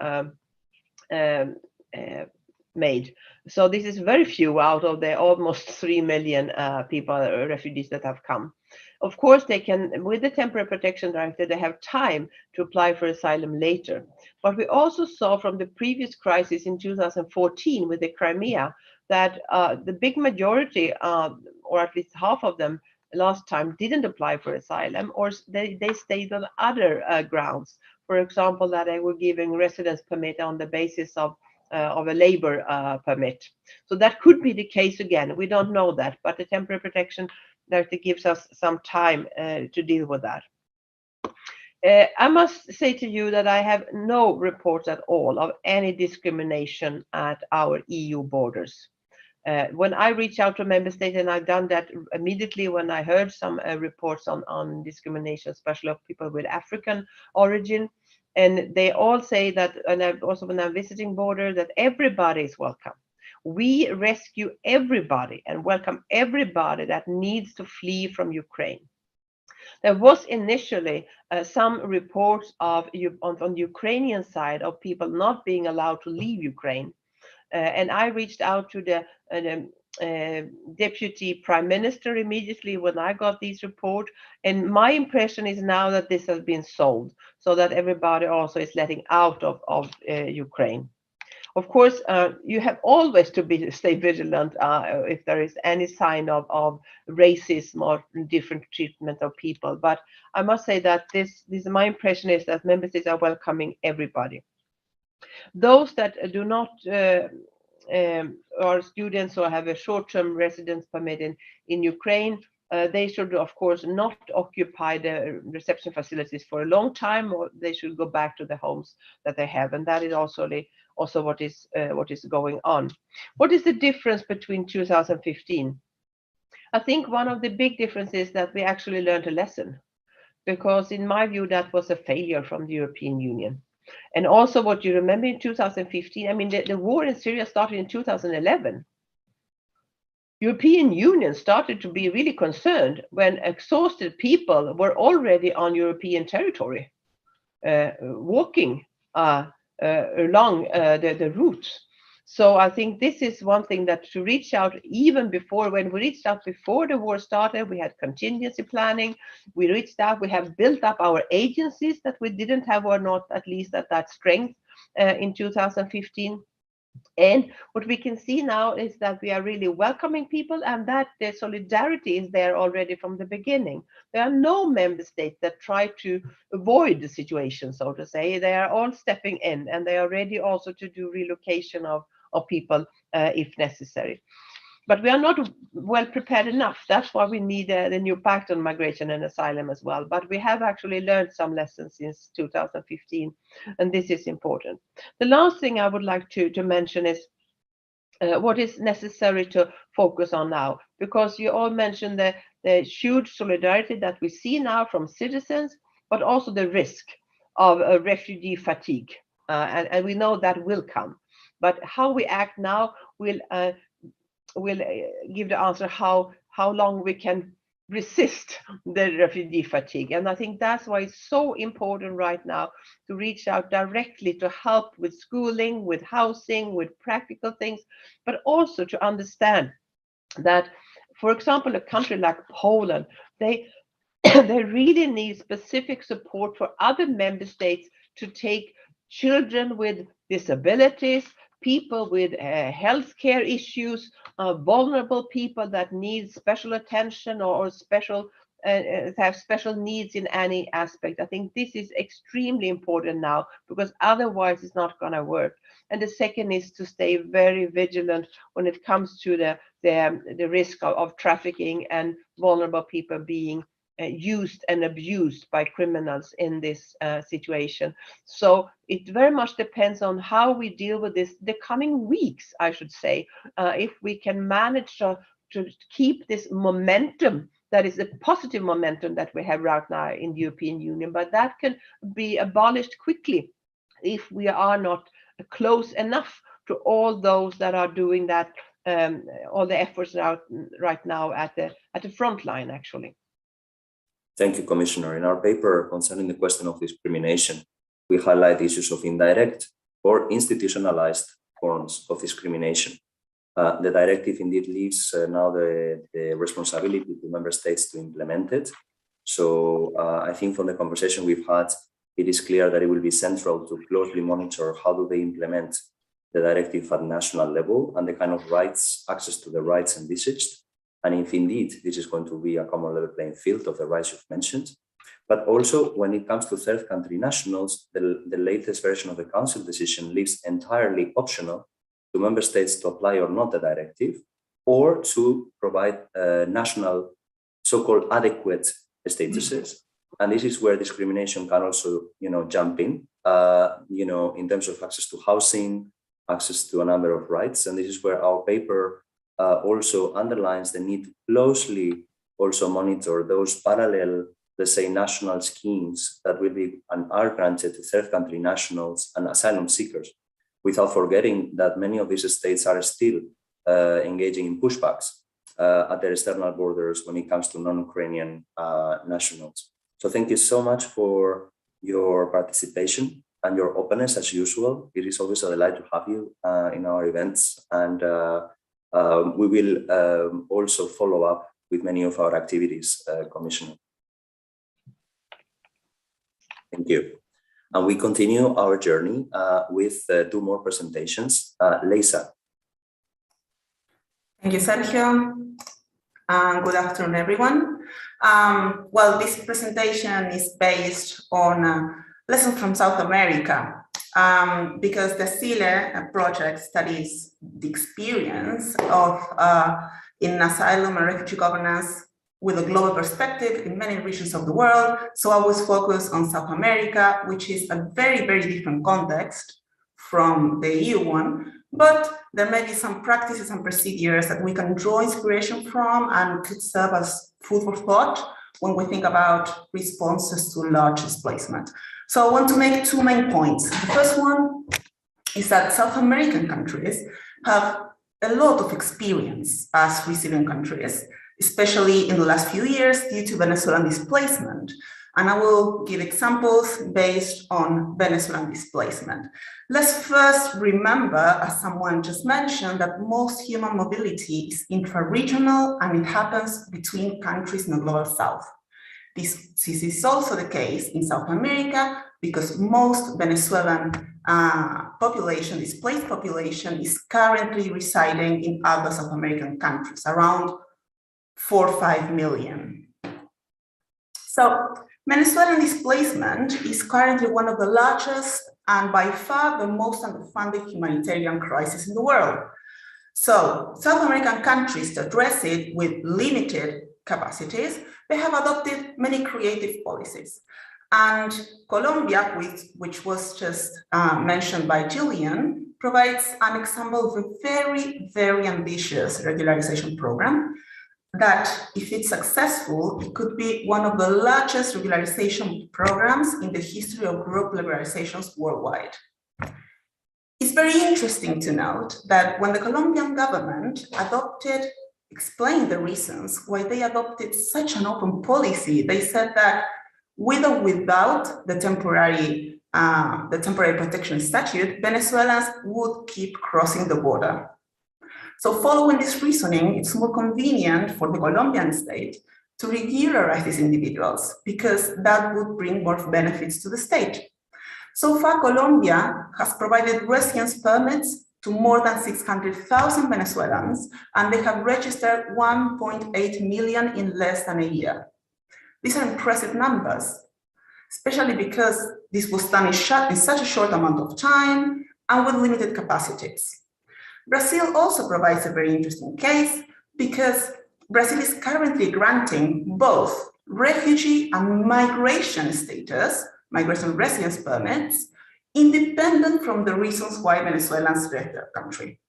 made. So this is very few out of the almost 3 million refugees that have come. Of course, they can, with the Temporary Protection Directive, they have time to apply for asylum later. But we also saw from the previous crisis in 2014 with the Crimea that the big majority, or at least half of them, last time didn't apply for asylum, or they stayed on other grounds. For example, that they were giving residence permit on the basis of a labor permit. So that could be the case again. We don't know that, but the Temporary Protection Directive gives us some time to deal with that. I must say to you that I have no reports at all of any discrimination at our EU borders. When I reach out to member states, and I've done that immediately when I heard some reports on discrimination, especially of people with African origin, and they all say that, and also when I'm visiting borders, that everybody is welcome. We rescue everybody and welcome everybody that needs to flee from Ukraine. There was initially some reports on the Ukrainian side of people not being allowed to leave Ukraine. And I reached out to the Deputy Prime Minister immediately when I got these reports. And my impression is now that this has been solved, so that everybody also is letting out of Ukraine. Of course, you have always to stay vigilant if there is any sign of racism or different treatment of people. But I must say that my impression is that member states are welcoming everybody. Those that do not are students or have a short-term residence permit in Ukraine, they should, of course, not occupy the reception facilities for a long time, or they should go back to the homes that they have. And that is also what is going on. What is the difference between 2015? I think one of the big differences is that we actually learned a lesson, because in my view, that was a failure from the European Union. And also what you remember in 2015, I mean, the war in Syria started in 2011. European Union started to be really concerned when exhausted people were already on European territory, walking along the routes. So I think this is one thing, that to reach out even before, when we reached out before the war started, we had contingency planning, we reached out, we have built up our agencies that we didn't have, or not at least at that strength in 2015. And what we can see now is that we are really welcoming people, and that the solidarity is there already from the beginning. There are no member states that try to avoid the situation, so to say. They are all stepping in, and they are ready also to do relocation of of people if necessary. But we are not well prepared enough. That's why we need the new pact on migration and asylum as well. But we have actually learned some lessons since 2015, and this is important. The last thing I would like to mention is what is necessary to focus on now, because you all mentioned the huge solidarity that we see now from citizens, but also the risk of refugee fatigue. And we know that will come. But how we act now will give the answer how long we can resist the refugee fatigue. And I think that's why it's so important right now to reach out directly to help with schooling, with housing, with practical things, but also to understand that, for example, a country like Poland, they really need specific support for other member states to take children with disabilities, people with healthcare issues, vulnerable people that need special attention or special have special needs in any aspect. I think this is extremely important now, because otherwise it's not going to work. And the second is to stay very vigilant when it comes to the risk of trafficking and vulnerable people being used and abused by criminals in this situation. So it very much depends on how we deal with this the coming weeks, I should say, if we can manage to keep this momentum, that is a positive momentum that we have right now in the European Union, but that can be abolished quickly if we are not close enough to all those that are doing that, all the efforts out right now at the front line, actually. Thank you, Commissioner. In our paper concerning the question of discrimination, we highlight issues of indirect or institutionalized forms of discrimination. The directive indeed leaves now the responsibility to member states to implement it. So I think from the conversation we've had, it is clear that it will be central to closely monitor how do they implement the directive at national level and the kind of rights, access to the rights envisaged. And if indeed this is going to be a common level playing field of the rights you've mentioned, but also when it comes to third country nationals, the latest version of the Council decision leaves entirely optional to member states to apply or not the directive, or to provide national so-called adequate statuses. And this is where discrimination can also, jump in, in terms of access to housing, access to a number of rights. And this is where our paper also underlines the need to closely also monitor those parallel, let's say, national schemes that will be and are granted to third country nationals and asylum seekers, without forgetting that many of these states are still engaging in pushbacks at their external borders when it comes to non-Ukrainian nationals. So thank you so much for your participation and your openness as usual. It is always a delight to have you in our events, and we will also follow up with many of our activities, Commissioner. Thank you. And we continue our journey with two more presentations. Lisa. Thank you, Sergio. Good afternoon, everyone. Well, this presentation is based on lessons from South America, because the ASILE project studies the experience of in asylum and refugee governance with a global perspective in many regions of the world. So I was focused on South America, which is a very, very different context from the EU one, but there may be some practices and procedures that we can draw inspiration from and could serve as food for thought when we think about responses to large displacement. So I want to make two main points. The first one is that South American countries have a lot of experience as receiving countries, especially in the last few years due to Venezuelan displacement. And I will give examples based on Venezuelan displacement. Let's first remember, as someone just mentioned, that most human mobility is intra-regional and it happens between countries in the global south. This is also the case in South America because most Venezuelan population, displaced population, is currently residing in other South American countries, around 4 or 5 million. So Venezuelan displacement is currently one of the largest and by far the most underfunded humanitarian crisis in the world. So South American countries, to address it with limited capacities, they have adopted many creative policies. And Colombia, which was just mentioned by Gillian, provides an example of a very, very ambitious regularization program that, if it's successful, it could be one of the largest regularization programs in the history of group regularizations worldwide. It's very interesting to note that when the Colombian government explained the reasons why they adopted such an open policy, they said that with or without the temporary protection statute, Venezuelans would keep crossing the border. So following this reasoning, it's more convenient for the Colombian state to regularize these individuals because that would bring more benefits to the state. So far, Colombia has provided residence permits to more than 600,000 Venezuelans, and they have registered 1.8 million in less than a year. These are impressive numbers, especially because this was done in such a short amount of time and with limited capacities. Brazil also provides a very interesting case because Brazil is currently granting both refugee and migration status, migration residence permits, independent from the reasons why Venezuelans left their country.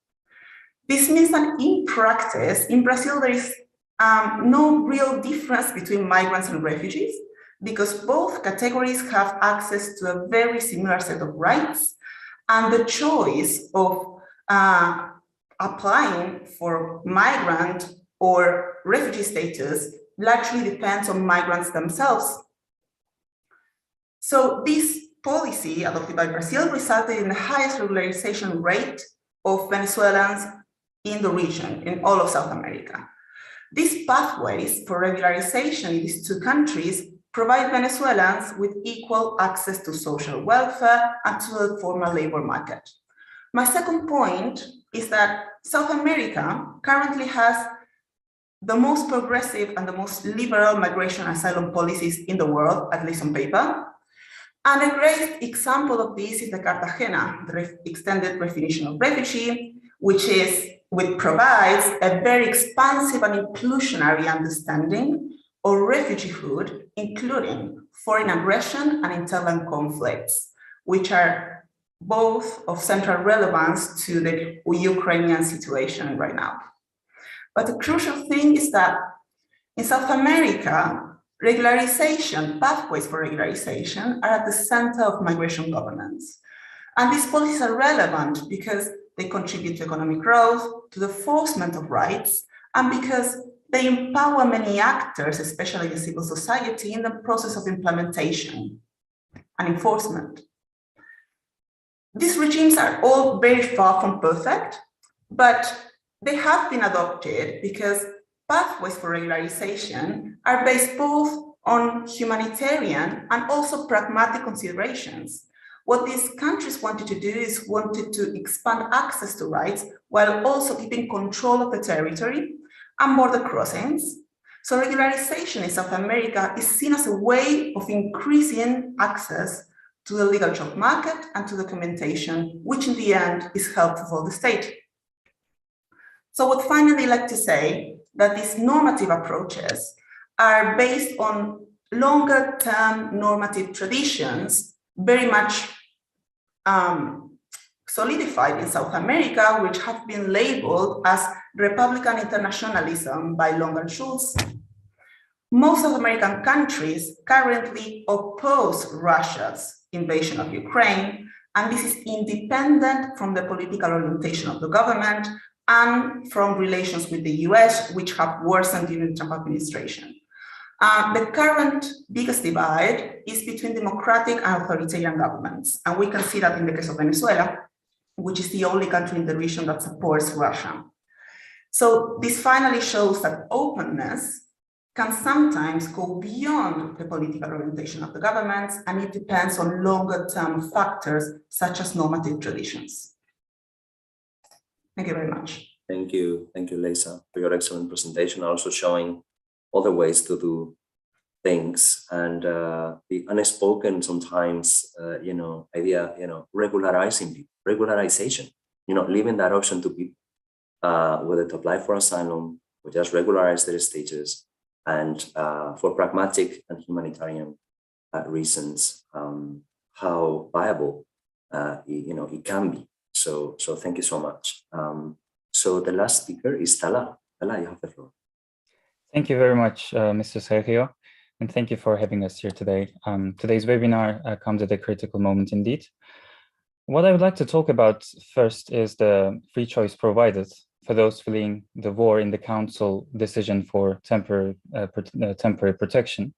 This means that in practice, in Brazil, there is no real difference between migrants and refugees because both categories have access to a very similar set of rights, and the choice of applying for migrant or refugee status largely depends on migrants themselves. So this policy adopted by Brazil resulted in the highest regularization rate of Venezuelans in the region, in all of South America. These pathways for regularization in these two countries provide Venezuelans with equal access to social welfare and to the formal labor market. My second point is that South America currently has the most progressive and the most liberal migration and asylum policies in the world, at least on paper. And a great example of this is the Cartagena, the extended definition of refugee, which provides a very expansive and inclusionary understanding of refugiehood, including foreign aggression and internal conflicts, which are both of central relevance to the Ukrainian situation right now. But the crucial thing is that in South America, regularization, pathways for regularization are at the center of migration governance. And these policies are relevant because they contribute to economic growth, to the enforcement of rights, and because they empower many actors, especially the civil society, in the process of implementation and enforcement. These regimes are all very far from perfect, but they have been adopted because pathways for regularization are based both on humanitarian and also pragmatic considerations. What these countries wanted to do is wanted to expand access to rights while also keeping control of the territory and border crossings. So regularization in South America is seen as a way of increasing access to the legal job market and to documentation, which in the end is helpful for the state. So I would finally like to say that these normative approaches are based on longer term normative traditions, very much solidified in South America, which have been labeled as Republican internationalism by Long and Schultz. Most South American countries currently oppose Russia's invasion of Ukraine, and this is independent from the political orientation of the government and from relations with the US, which have worsened during the Trump administration. The current biggest divide is between democratic and authoritarian governments. And we can see that in the case of Venezuela, which is the only country in the region that supports Russia. So this finally shows that openness can sometimes go beyond the political orientation of the governments, and it depends on longer term factors such as normative traditions. Thank you very much. Thank you, Lisa, for your excellent presentation, also showing other ways to do things, and the unspoken sometimes, idea, regularization, leaving that option to people, whether to apply for asylum or just regularize their status, and for pragmatic and humanitarian reasons, how viable it can be. So thank you so much. So the last speaker is Tala. Tala, you have the floor. Thank you very much, Mr. Sergio, and thank you for having us here today. Today's webinar comes at a critical moment indeed. What I would like to talk about first is the free choice provided for those fleeing the war in the Council decision for temporary protection.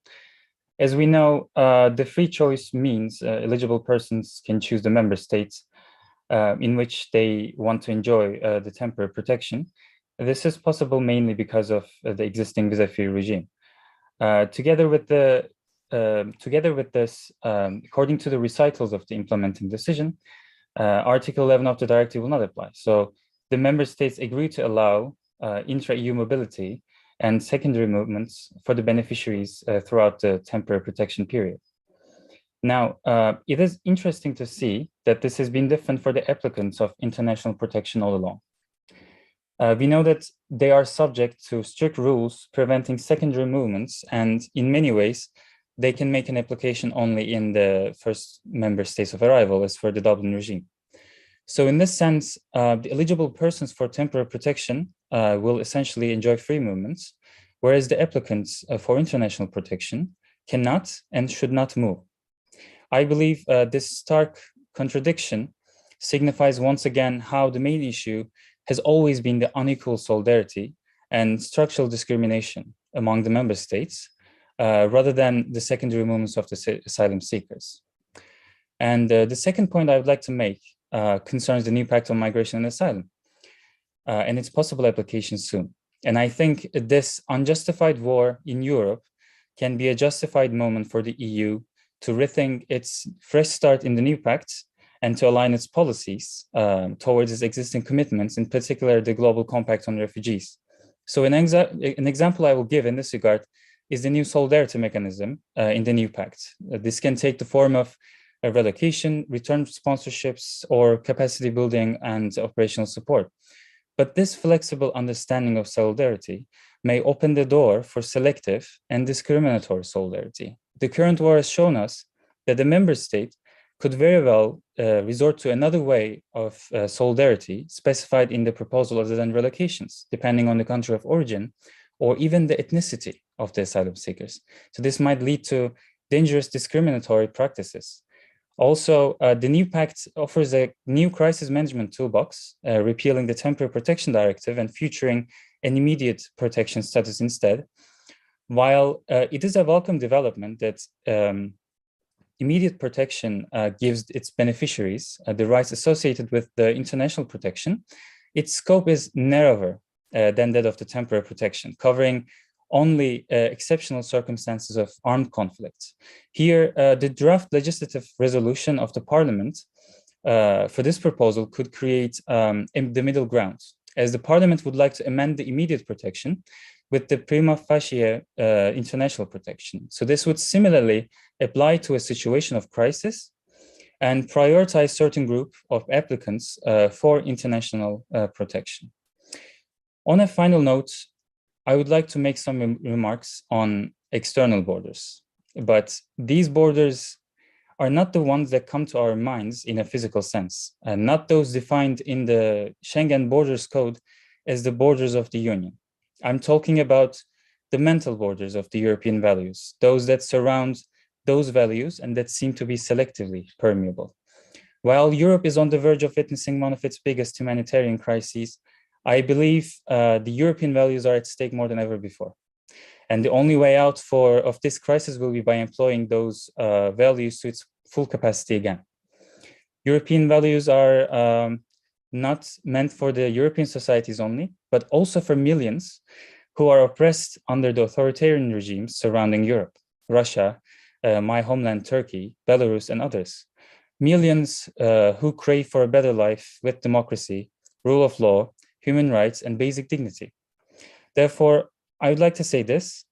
As we know, the free choice means eligible persons can choose the member states in which they want to enjoy the temporary protection. This is possible mainly because of the existing visa-free regime. Together with this, according to the recitals of the implementing decision, Article 11 of the directive will not apply. So the member states agree to allow intra-EU mobility and secondary movements for the beneficiaries throughout the temporary protection period. Now, it is interesting to see that this has been different for the applicants of international protection all along. We know that they are subject to strict rules preventing secondary movements, and in many ways, they can make an application only in the first member states of arrival, as for the Dublin regime. So in this sense, the eligible persons for temporary protection will essentially enjoy free movements, whereas the applicants for international protection cannot and should not move. I believe this stark contradiction signifies once again how the main issue has always been the unequal solidarity and structural discrimination among the member states, rather than the secondary movements of the asylum seekers. And the second point I would like to make concerns the new Pact on Migration and Asylum and its possible application soon. And I think this unjustified war in Europe can be a justified moment for the EU to rethink its fresh start in the new pact and to align its policies towards its existing commitments, in particular the Global Compact on Refugees. So an example I will give in this regard is the new solidarity mechanism in the new pact. This can take the form of relocation, return sponsorships, or capacity building and operational support. But this flexible understanding of solidarity may open the door for selective and discriminatory solidarity. The current war has shown us that the member state could very well resort to another way of solidarity specified in the proposal other than relocations, depending on the country of origin or even the ethnicity of the asylum seekers. So this might lead to dangerous discriminatory practices. Also, the new pact offers a new crisis management toolbox, repealing the Temporary Protection Directive and featuring an immediate protection status instead. While it is a welcome development that immediate protection gives its beneficiaries the rights associated with the international protection, its scope is narrower than that of the temporary protection, covering only exceptional circumstances of armed conflict. Here, the draft legislative resolution of the Parliament for this proposal could create the middle ground, as the Parliament would like to amend the immediate protection with the prima facie international protection. So this would similarly apply to a situation of crisis and prioritize certain group of applicants for international protection. On a final note, I would like to make some remarks on external borders, but these borders are not the ones that come to our minds in a physical sense, and not those defined in the Schengen Borders Code as the borders of the Union. I'm talking about the mental borders of the European values, those that surround those values and that seem to be selectively permeable. While Europe is on the verge of witnessing one of its biggest humanitarian crises, I believe the European values are at stake more than ever before. And the only way out of this crisis will be by employing those values to its full capacity again. European values are not meant for the European societies only, but also for millions who are oppressed under the authoritarian regimes surrounding Europe, Russia, my homeland Turkey, Belarus, and others. Millions who crave for a better life with democracy, rule of law, human rights, and basic dignity. Therefore, I would like to say this: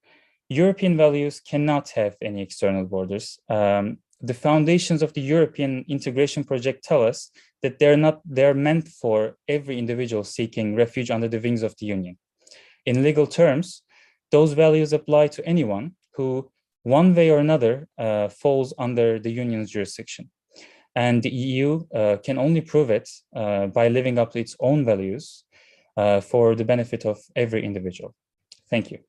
European values cannot have any external borders. The foundations of the European integration project tell us that they're meant for every individual seeking refuge under the wings of the Union. In legal terms, those values apply to anyone who, one way or another, falls under the Union's jurisdiction. And the EU can only prove it by living up to its own values for the benefit of every individual. Thank you.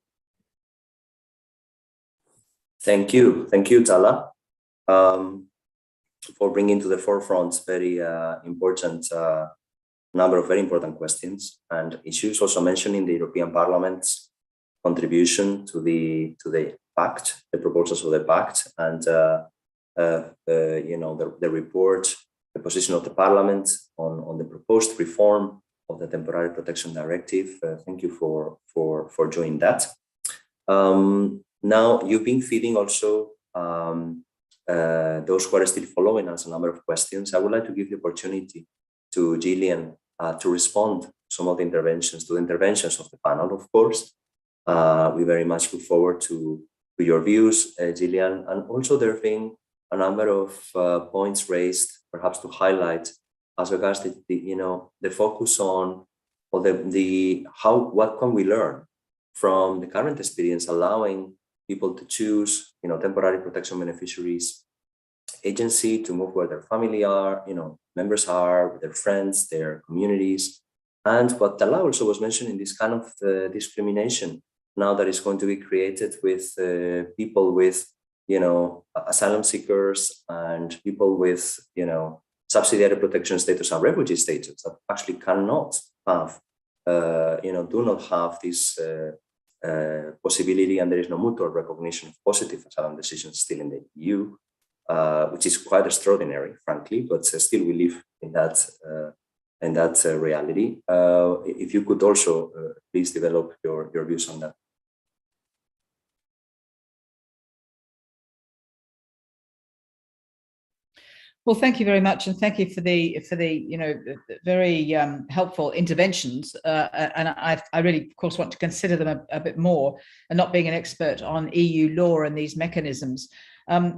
Thank you, Tala, for bringing to the forefront very important number of very important questions and issues. Also mentioning the European Parliament's contribution to the pact, the proposals of the pact, and the report, the position of the Parliament on the proposed reform of the Temporary Protection Directive. Thank you for joining that. Now, you've been feeding also those who are still following us a number of questions. I would like to give the opportunity to Gillian to respond to some of the interventions, of the panel, of course. We very much look forward to your views, Gillian, and also there have been a number of points raised, perhaps to highlight as regards to the focus on or what can we learn from the current experience, allowing people to choose, temporary protection beneficiaries agency to move where their family are, members are, their friends, their communities, and what Tala also was mentioning, this kind of discrimination now that is going to be created with people with, asylum seekers and people with, subsidiary protection status and refugee status that actually cannot have, do not have this possibility, and there is no mutual recognition of positive asylum decisions still in the EU, which is quite extraordinary, frankly, but still we live in that reality. If you could also please develop your views on that. Well, thank you very much, and thank you for the very helpful interventions. And I really, of course, want to consider them a bit more. And not being an expert on EU law and these mechanisms, I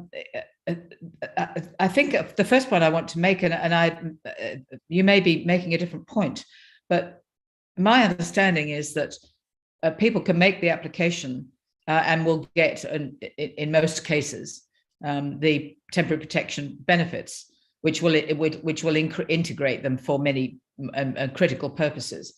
think the first point I want to make, and you may be making a different point, but my understanding is that people can make the application and will get, in most cases, the temporary protection benefits, which will integrate them for many critical purposes.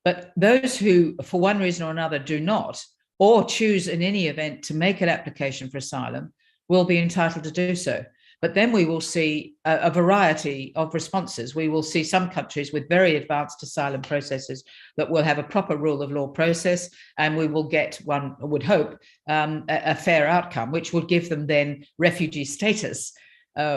But those who, for one reason or another, do not, or choose in any event to make an application for asylum, will be entitled to do so. But then we will see a variety of responses. We will see some countries with very advanced asylum processes that will have a proper rule of law process, and we will get, one would hope, a fair outcome, which would give them then refugee status,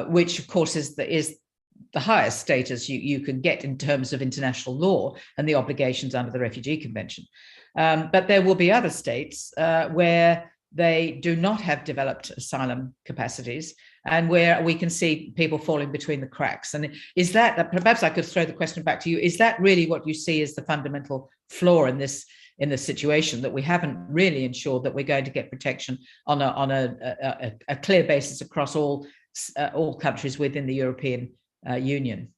which of course is the highest status you can get in terms of international law and the obligations under the Refugee Convention. But there will be other states where they do not have developed asylum capacities, and where we can see people falling between the cracks. And is that, perhaps I could throw the question back to you, is that really what you see as the fundamental flaw in this situation, that we haven't really ensured that we're going to get protection on a clear basis across all countries within the European Union?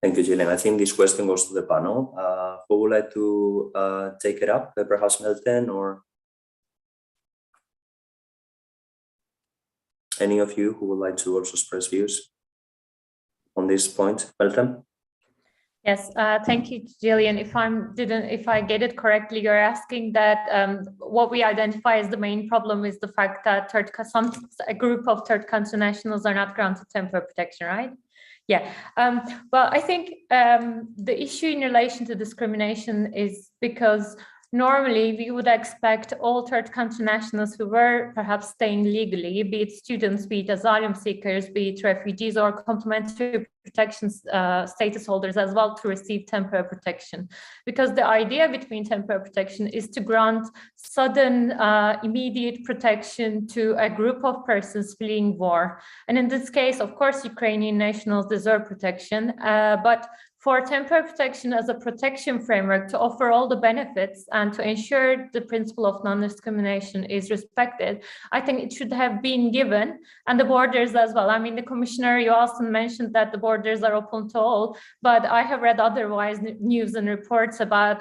Thank you, Gillian. I think this question goes to the panel. Who would like to take it up? Perhaps Melton, or any of you who would like to also express views on this point? Melton? Yes, thank you, Gillian. If I get it correctly, you're asking that what we identify as the main problem is the fact that a group of third country nationals are not granted temporary protection, right? Yeah, well, I think the issue in relation to discrimination is because normally we would expect all third country nationals who were perhaps staying legally, be it students, be it asylum seekers, be it refugees or complementary protection status holders as well, to receive temporary protection. Because the idea between temporary protection is to grant sudden, immediate protection to a group of persons fleeing war. And in this case, of course, Ukrainian nationals deserve protection, but for temporary protection as a protection framework to offer all the benefits and to ensure the principle of non-discrimination is respected, I think it should have been given, and the borders as well. I mean, the Commissioner, you also mentioned that the borders are open to all, but I have read otherwise news and reports about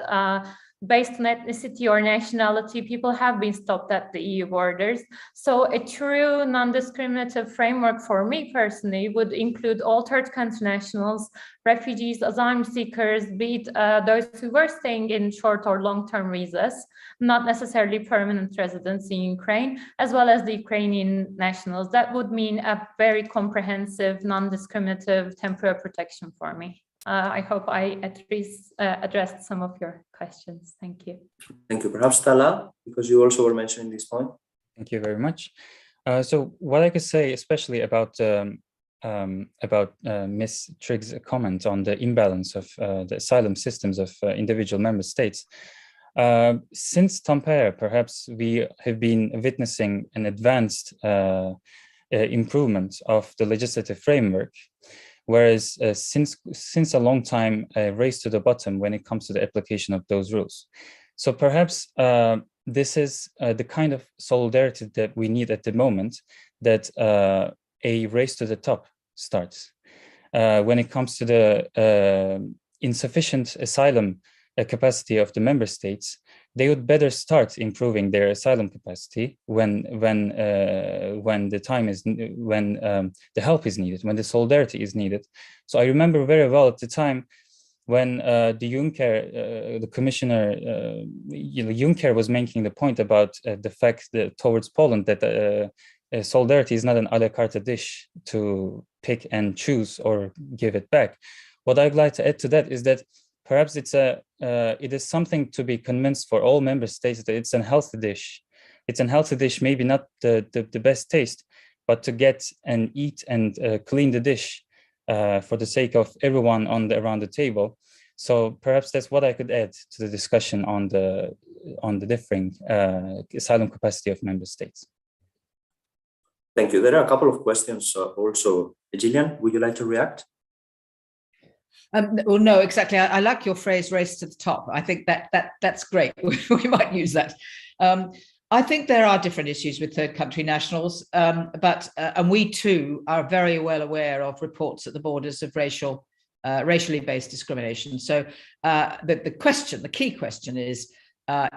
based on ethnicity or nationality, people have been stopped at the EU borders. So a true non-discriminative framework for me personally would include all third country nationals, refugees, asylum seekers, be it those who were staying in short or long-term visas, not necessarily permanent residents in Ukraine, as well as the Ukrainian nationals. That would mean a very comprehensive, non-discriminative temporary protection for me. I hope I at least addressed some of your questions. Thank you. Thank you. Perhaps Tala, because you also were mentioning this point. Thank you very much. So what I could say, especially about Ms. Trigg's comment on the imbalance of the asylum systems of individual member states, since Tampere, perhaps we have been witnessing an advanced improvement of the legislative framework. Whereas since a long time, a race to the bottom when it comes to the application of those rules. So perhaps this is the kind of solidarity that we need at the moment, that a race to the top starts. When it comes to the insufficient asylum capacity of the member states, they would better start improving their asylum capacity when the time is, when the help is needed, when the solidarity is needed. So I remember very well at the time when the Unhcr, the Commissioner, Unhcr was making the point about the fact that towards Poland that solidarity is not an a la carte dish to pick and choose or give it back. What I'd like to add to that is that perhaps it is something to be convinced for all member states that it's a healthy dish. It's a healthy dish, maybe not the best taste, but to get and eat and clean the dish for the sake of everyone around the table. So perhaps that's what I could add to the discussion on the differing asylum capacity of member states. Thank you. There are a couple of questions also. Gillian, would you like to react? Well, no, exactly. I like your phrase "race to the top." I think that's great. We might use that. I think there are different issues with third country nationals, but we too are very well aware of reports at the borders of racially based discrimination. So the key question is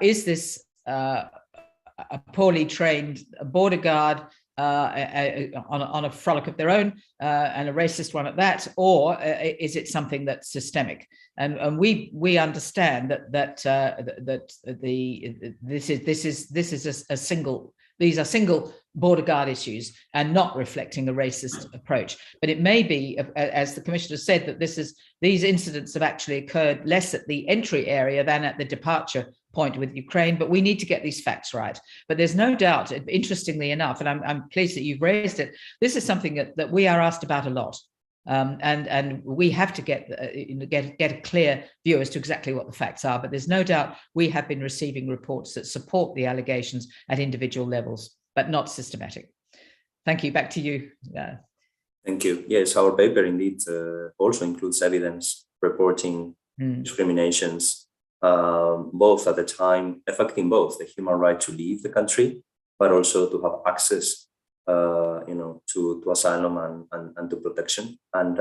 this a poorly trained border guard on a frolic of their own, and a racist one at that, or is it something that's systemic? And we understand that these are single border guard issues and not reflecting a racist approach. But it may be, as the Commissioner said, that these incidents have actually occurred less at the entry area than at the departure point with Ukraine, but we need to get these facts right. But there's no doubt, interestingly enough, and I'm pleased that you've raised it, this is something that we are asked about a lot. And we have to get a clear view as to exactly what the facts are. But there's no doubt we have been receiving reports that support the allegations at individual levels, but not systematic. Thank you. Back to you. Thank you. Yes, our paper indeed also includes evidence reporting discriminations, both at the time, affecting both the human right to leave the country, but also to have access to asylum and to protection. And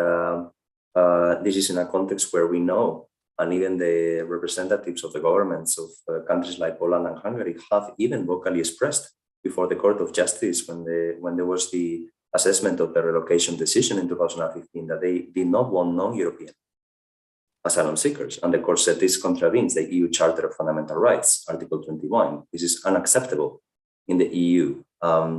this is in a context where we know, and even the representatives of the governments of countries like Poland and Hungary have even vocally expressed before the Court of Justice when there was the assessment of the relocation decision in 2015 that they did not want non-European asylum seekers. And the court said this contravenes the EU Charter of Fundamental Rights, Article 21. This is unacceptable in the EU.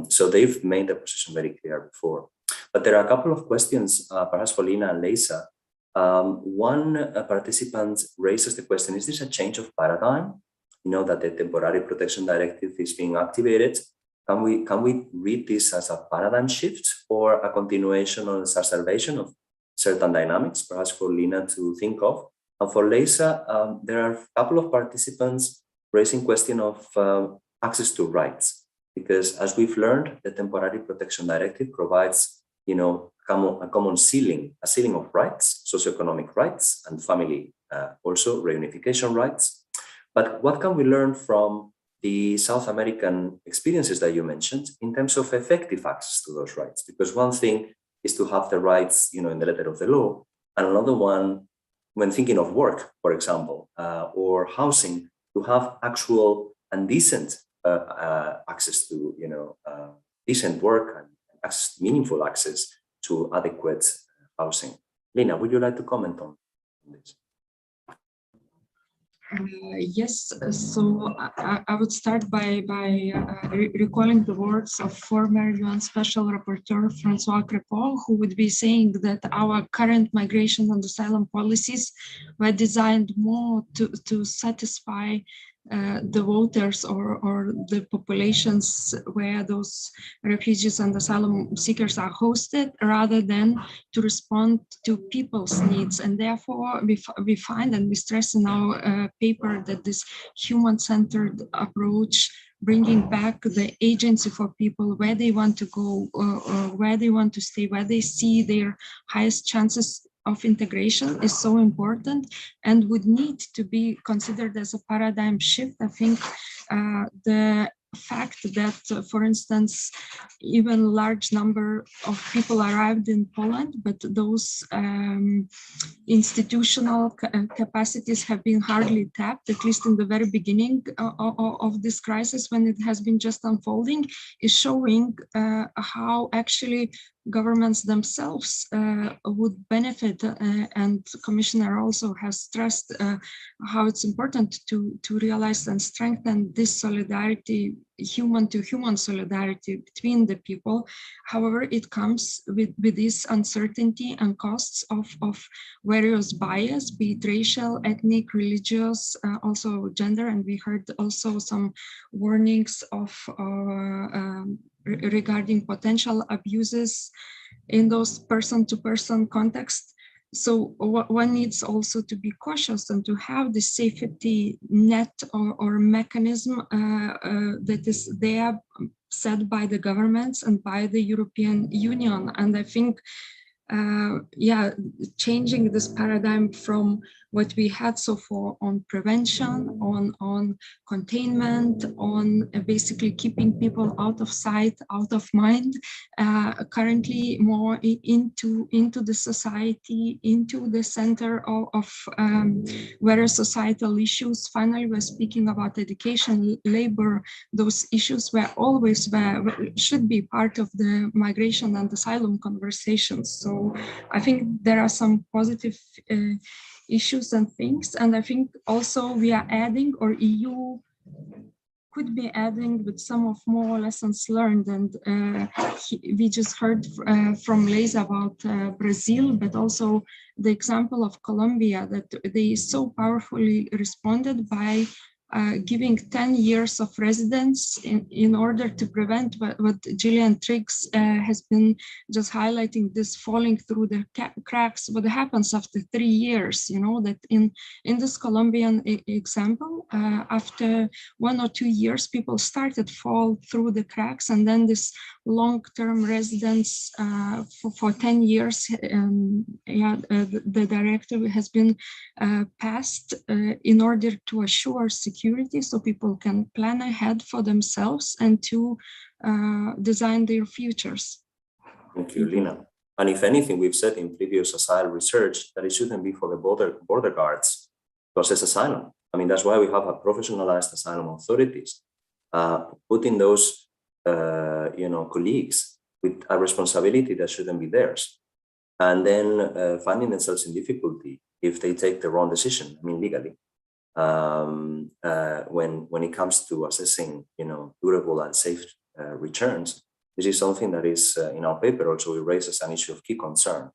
So they've made the position very clear before. But there are a couple of questions, perhaps for Lina and Leisa. One participant raises the question, is this a change of paradigm? You know that the Temporary Protection Directive is being activated. Can we read this as a paradigm shift or a continuation or exacerbation of certain dynamics, perhaps for Lina to think of? And for Leisa, there are a couple of participants raising question of access to rights, because as we've learned, the Temporary Protection Directive provides, common ceiling, a ceiling of rights, socioeconomic rights, and family also reunification rights. But what can we learn from the South American experiences that you mentioned in terms of effective access to those rights? Because one thing is to have the rights, in the letter of the law, and another one, when thinking of work, for example, or housing, to have actual and decent access to, decent work and meaningful access to adequate housing. Lina, would you like to comment on this? Yes, so I would start by recalling the words of former UN Special Rapporteur Francois Crépol, who would be saying that our current migration and asylum policies were designed more to satisfy the voters or the populations where those refugees and asylum seekers are hosted, rather than to respond to people's needs. And therefore, we find and we stress in our paper that this human-centered approach, bringing back the agency for people, where they want to go, where they want to stay, where they see their highest chances of integration, is so important and would need to be considered as a paradigm shift. I think the fact that, for instance, even large number of people arrived in Poland, but those institutional capacities have been hardly tapped, at least in the very beginning of this crisis, when it has been just unfolding, is showing how actually governments themselves would benefit, and Commissioner also has stressed how it's important to realize and strengthen this solidarity, human-to-human solidarity between the people. However, it comes with this uncertainty and costs of various bias, be it racial, ethnic, religious, also gender, and we heard also some warnings of regarding potential abuses in those person-to-person contexts. So one needs also to be cautious and to have the safety net or mechanism that is there set by the governments and by the European Union. And I think changing this paradigm from what we had so far on prevention, on containment, on basically keeping people out of sight, out of mind, currently more into the society, into the center of various societal issues. Finally, we're speaking about education, labor. Those issues should be part of the migration and asylum conversations. So I think there are some positive issues and things, and I think also we are adding, or EU could be adding with some of more lessons learned. And we just heard from Leisa about Brazil, but also the example of Colombia, that they so powerfully responded by giving 10 years of residence in order to prevent what Gillian Triggs has been just highlighting, this falling through the cracks, what happens after 3 years, that in this Colombian example, after 1 or 2 years, people started fall through the cracks, and then this long-term residence for 10 years, the directive has been passed in order to assure security, so people can plan ahead for themselves and to design their futures. Thank you, Lina. And if anything, we've said in previous asylum research that it shouldn't be for the border guards to assess asylum. I mean, that's why we have a professionalized asylum authorities, putting those colleagues with a responsibility that shouldn't be theirs, and then finding themselves in difficulty if they take the wrong decision, I mean, legally, when it comes to assessing, durable and safe returns. This is something that is in our paper also we raise as an issue of key concern,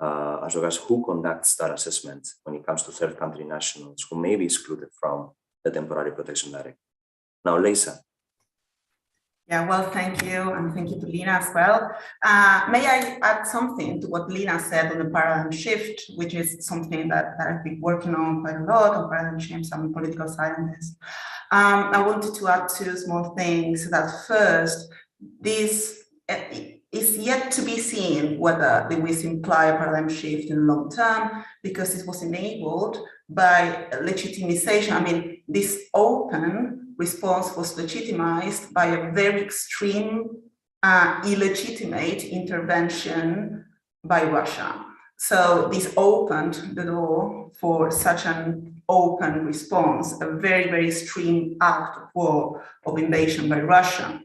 as well as who conducts that assessment when it comes to third country nationals who may be excluded from the Temporary Protection Directive. Now, Leisa. Yeah, well, thank you, and thank you to Lina as well. May I add something to what Lina said on the paradigm shift, which is something that I've been working on quite a lot, on paradigm shifts. I'm a political scientist. I wanted to add two small things. That first, this it's yet to be seen whether they will imply a paradigm shift in the long term, because it was enabled by legitimization. I mean, this open response was legitimized by a very extreme, illegitimate intervention by Russia. So this opened the door for such an open response, a very, very extreme act of war, of invasion by Russia.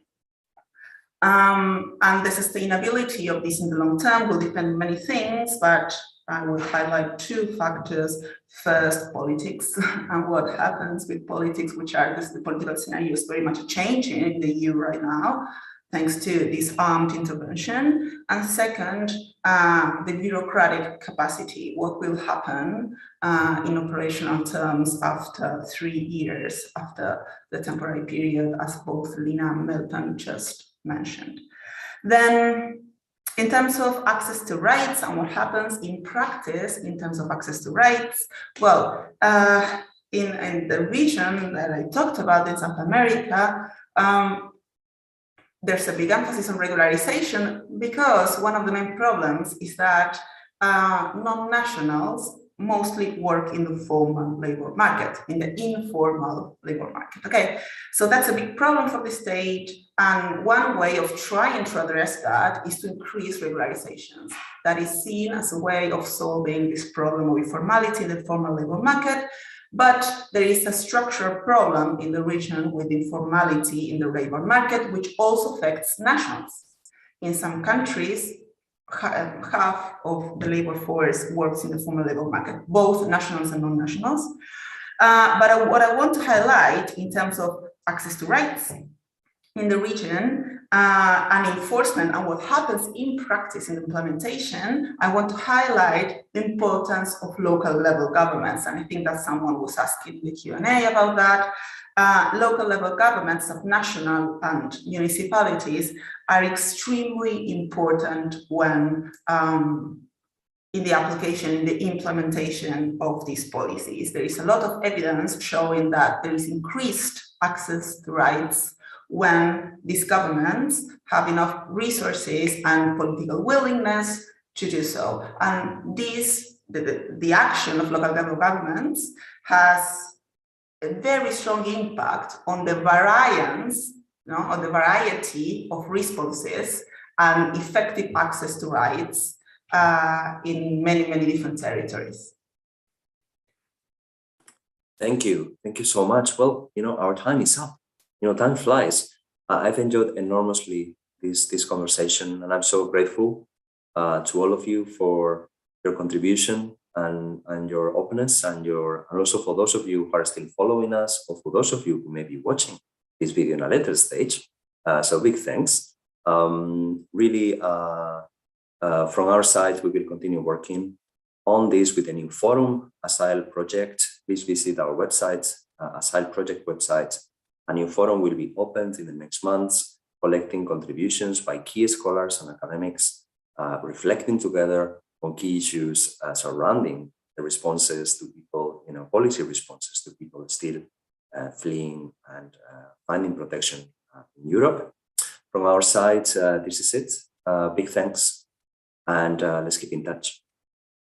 And the sustainability of this in the long term will depend on many things, but I will highlight two factors. First, politics and what happens with politics, which are the political scenario is very much changing in the EU right now, thanks to this armed intervention. And second, the bureaucratic capacity, what will happen in operational terms after 3 years, after the temporary period, as both Lina and Melton just mentioned. Then, in terms of access to rights and what happens in practice in terms of access to rights, well, in the region that I talked about in South America, there's a big emphasis on regularization, because one of the main problems is that non-nationals mostly work in the formal labor market, in the informal labor market. Okay, so that's a big problem for the state. And one way of trying to address that is to increase regularizations. That is seen as a way of solving this problem of informality in the formal labor market. But there is a structural problem in the region with informality in the labor market, which also affects nationals. In some countries, half of the labor force works in the formal labor market, both nationals and non-nationals. But what I want to highlight in terms of access to rights in the region and enforcement and what happens in practice in implementation, I want to highlight the importance of local level governments. And I think that someone was asking in the Q&A about that. Local level governments of national and municipalities are extremely important when in the application, in the implementation of these policies. There is a lot of evidence showing that there is increased access to rights when these governments have enough resources and political willingness to do so. And this, the action of local level governments has a very strong impact on the variance, on the variety of responses and effective access to rights in many, many different territories. Thank you so much. Well, our time is up. Time flies. I've enjoyed enormously this conversation, and I'm so grateful to all of you for your contribution and your openness, and also for those of you who are still following us, or for those of you who may be watching this video in a later stage. So big thanks. Really, from our side, we will continue working on this with a new forum, ASILE Project. Please visit our website, ASILE Project website. A new forum will be opened in the next months, collecting contributions by key scholars and academics, reflecting together on key issues surrounding the responses to people, policy responses to people still fleeing and finding protection in Europe. From our side, this is it. Big thanks, and let's keep in touch.